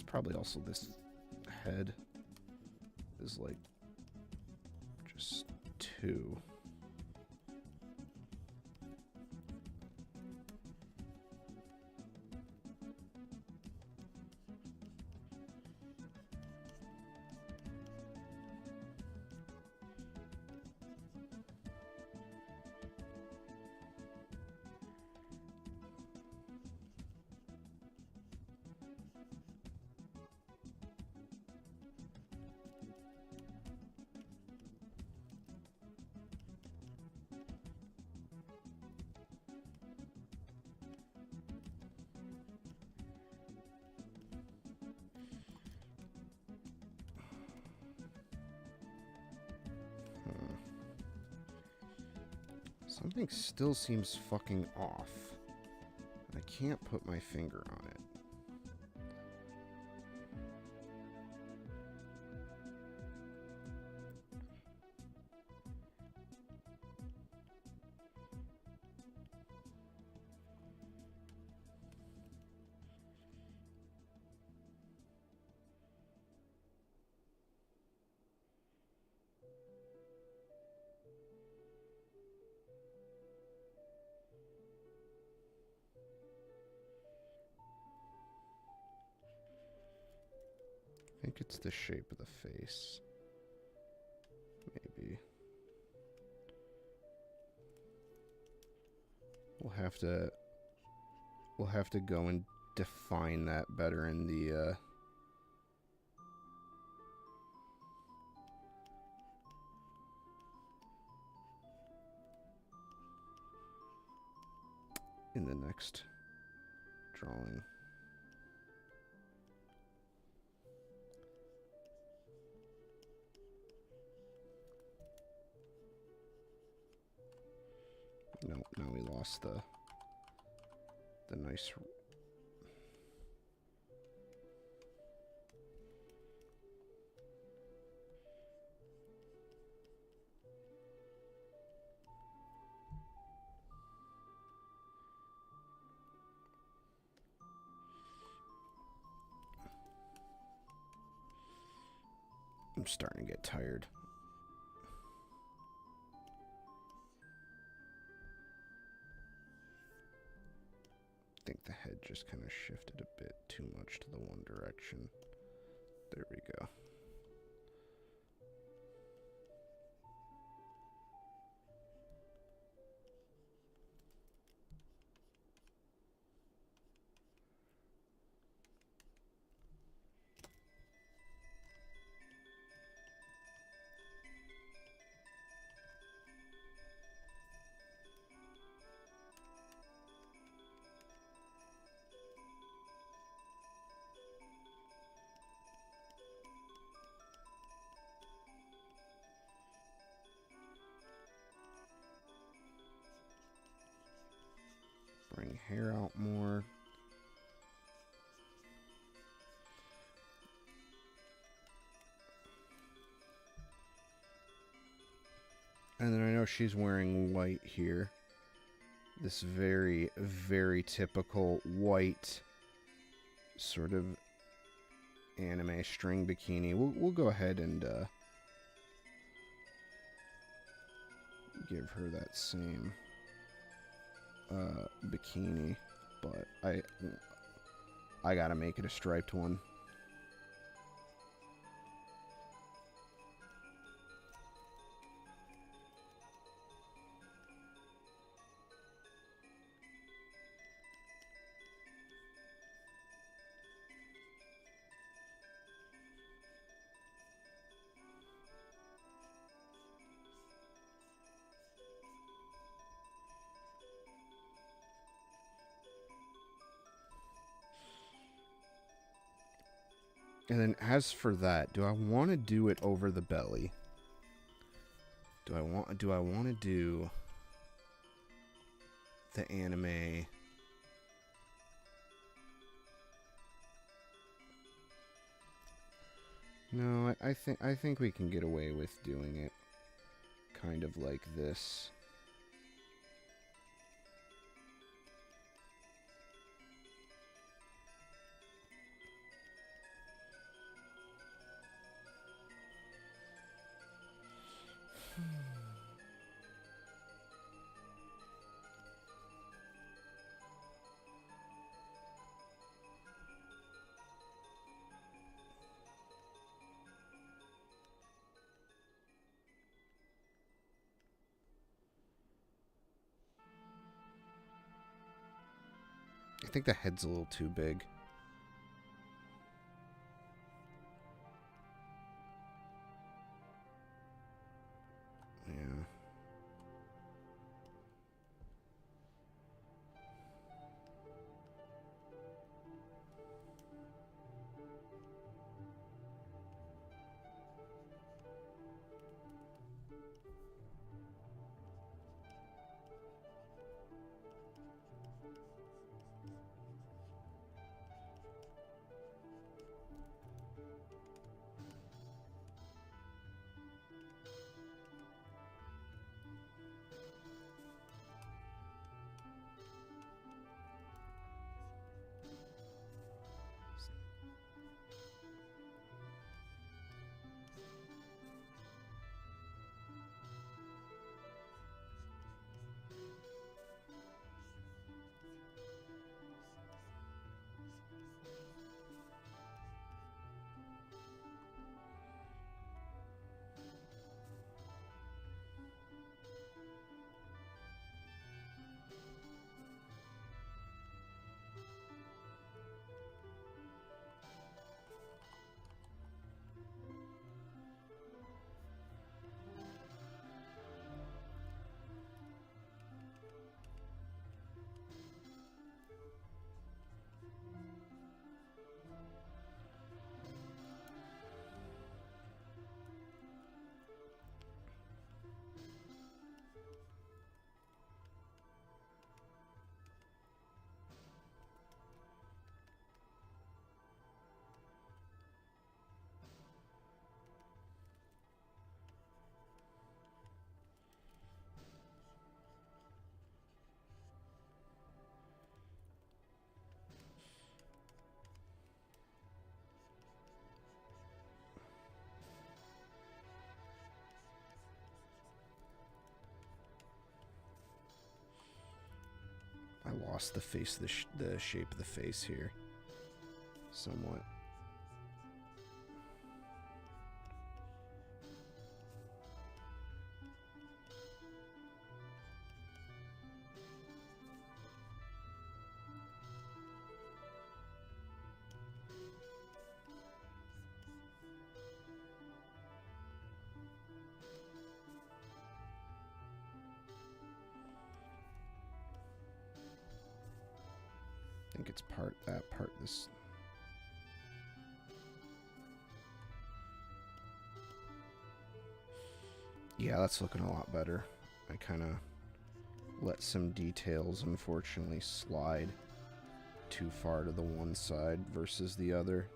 Probably also this head is like just two. Something still seems fucking off. I can't put my finger on it. I think it's the shape of the face. Maybe. We'll have to go and define that better in the next drawing. No, now we lost the nice. I'm starting to get tired. I think the head just kind of shifted a bit too much to the one direction. There we go. Bring hair out more. And then I know she's wearing white here. This very, very typical white sort of anime string bikini. We'll go ahead and give her that same bikini, but I gotta make it a striped one. And then as for that, do I want to do it over the belly? Do I want to do the anime? No, I think we can get away with doing it kind of like this. I think the head's a little too big. Yeah. I lost the face, the shape of the face here, somewhat. I think it's part that, part this. Yeah, that's looking a lot better. I kind of let some details, unfortunately, slide too far to the one side versus the other.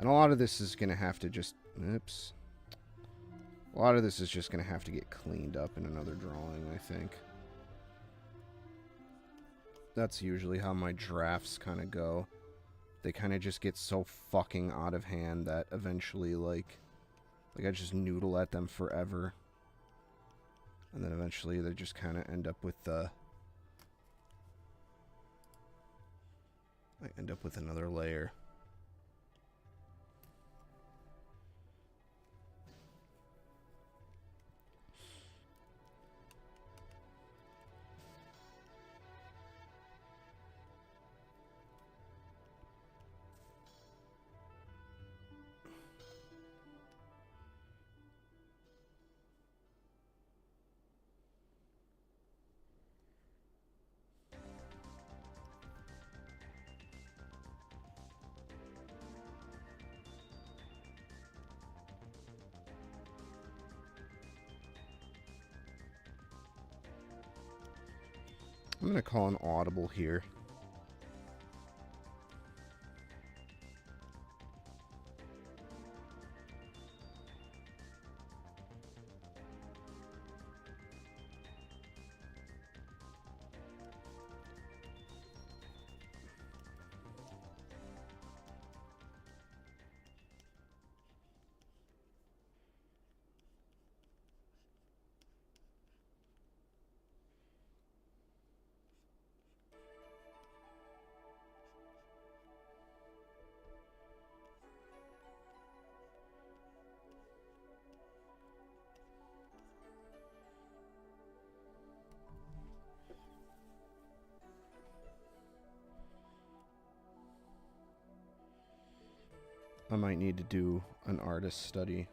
And a lot of this is going to have to just... Oops. A lot of this is just going to have to get cleaned up in another drawing, I think. That's usually how my drafts kind of go. They kind of just get so fucking out of hand that eventually, like I just noodle at them forever. And then eventually they just kind of end up with the... I end up with another layer. I'm going to call an audible here. I might need to do an artist study.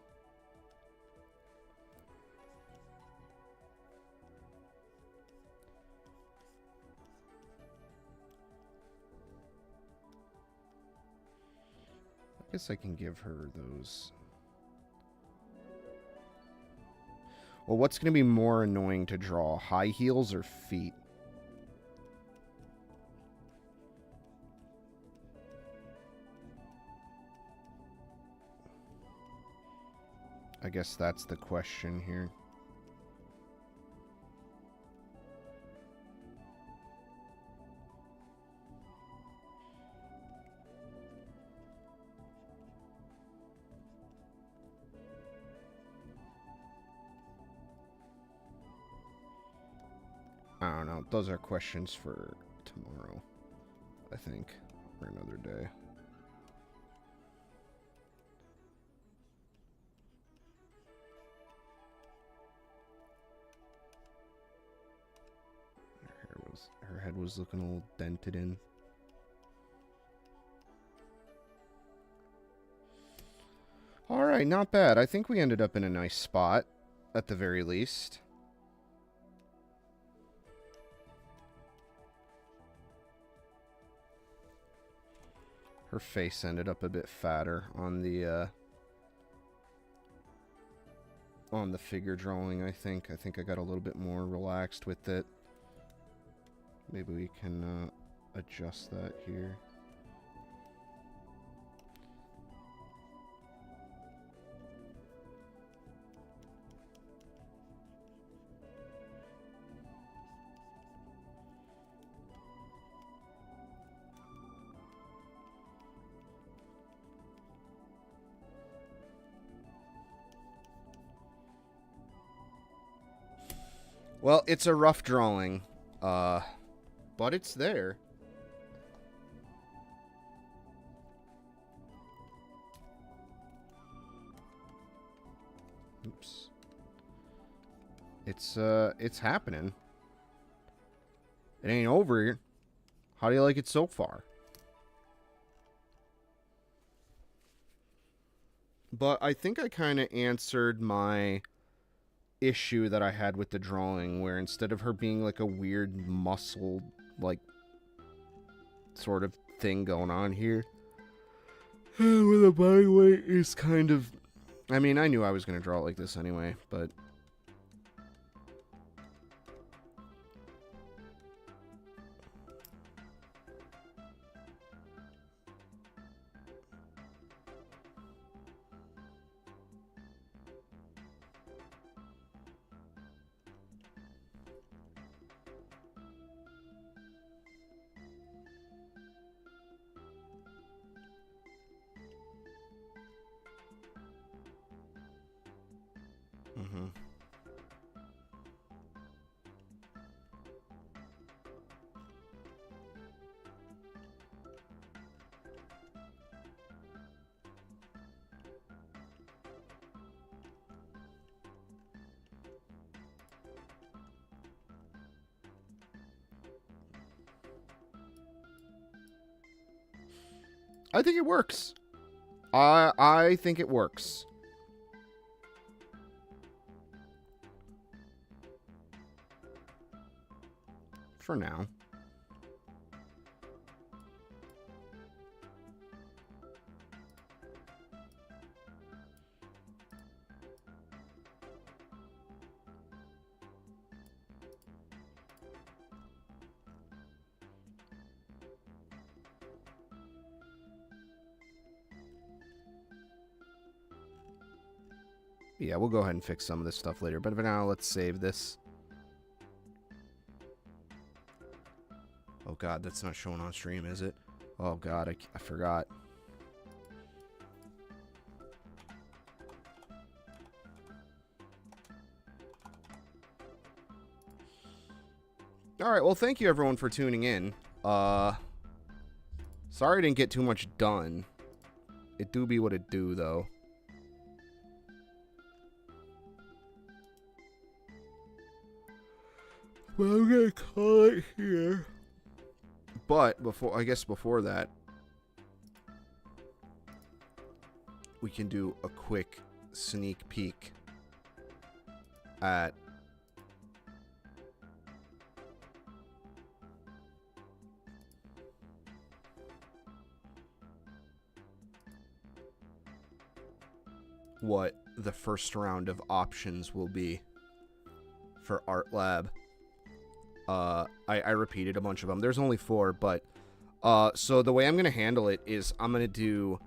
I guess I can give her those. Well, what's going to be more annoying to draw? High heels or feet? I guess that's the question here. I don't know. Those are questions for tomorrow, I think, or another day. Her head was looking a little dented in. Alright, not bad. I think we ended up in a nice spot, at the very least. Her face ended up a bit fatter on the figure drawing, I think. I think I got a little bit more relaxed with it. Maybe we can adjust that here. Well, it's a rough drawing. but it's there. Oops. It's happening. It ain't over. How do you like it so far? But I think I kind of answered my issue that I had with the drawing, where instead of her being like a weird muscle, like, sort of thing going on here, with the body weight is kind of... I mean, I knew I was going to draw it like this anyway, but... I think it works. I think it works. For now. Yeah, we'll go ahead and fix some of this stuff later. But for now, let's save this. Oh, God, that's not showing on stream, is it? Oh, God, I forgot. Alright, well, thank you, everyone, for tuning in. Sorry I didn't get too much done. It do be what it do, though. Well, I'm gonna call it here. But before that, we can do a quick sneak peek at what the first round of options will be for Artlab. I repeated a bunch of them. There's only 4, but so the way I'm gonna handle it is I'm gonna do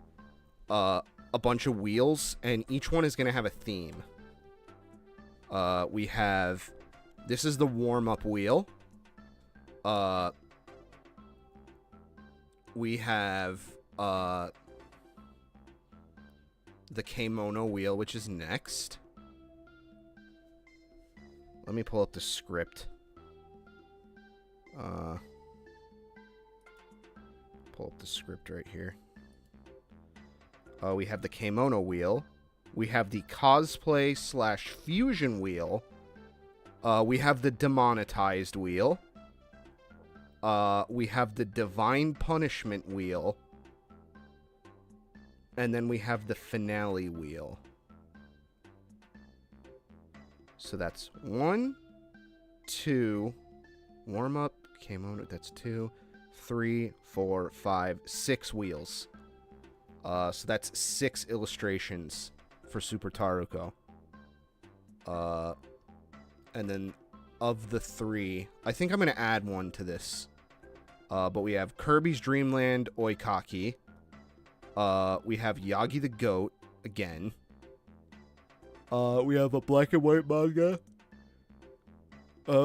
a bunch of wheels, and each one is gonna have a theme. We have, this is the warm-up wheel. We have the kimono wheel, which is next. Let me pull up the script. Pull up the script right here. We have the kimono wheel. We have the cosplay / fusion wheel. We have the demonetized wheel. We have the divine punishment wheel. And then we have the finale wheel. So that's 1, 2, warm up, kimono, that's 2, 3, 4, 5, 6 wheels. So that's 6 illustrations for Super Taruko. And then of the 3, I think I'm going to add one to this. But we have Kirby's Dream Land Oikaki. We have Yagi the Goat again. We have a black and white manga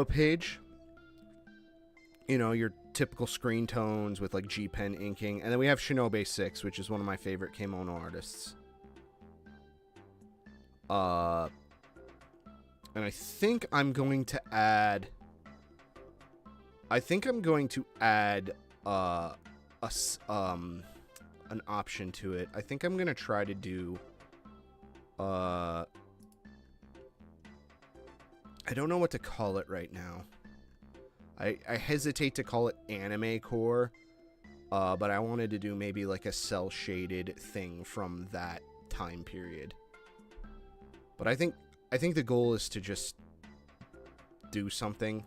page. You know, your typical screen tones with like G-Pen inking. And then we have Shinobe 6, which is one of my favorite kimono artists. And I think I'm going to add... I think I'm going to add an option to it. I think I'm gonna try to do I don't know what to call it right now. I hesitate to call it anime core, but I wanted to do maybe like a cell shaded thing from that time period. But I think the goal is to just do something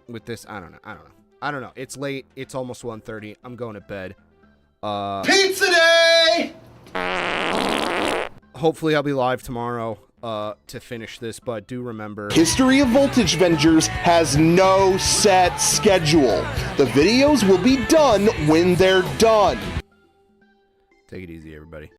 with this. I don't know. It's late. It's almost 1:30. I'm going to bed. Pizza day! Hopefully I'll be live tomorrow to finish this, but do remember... History of Voltage Vengers has no set schedule. The videos will be done when they're done. Take it easy, everybody.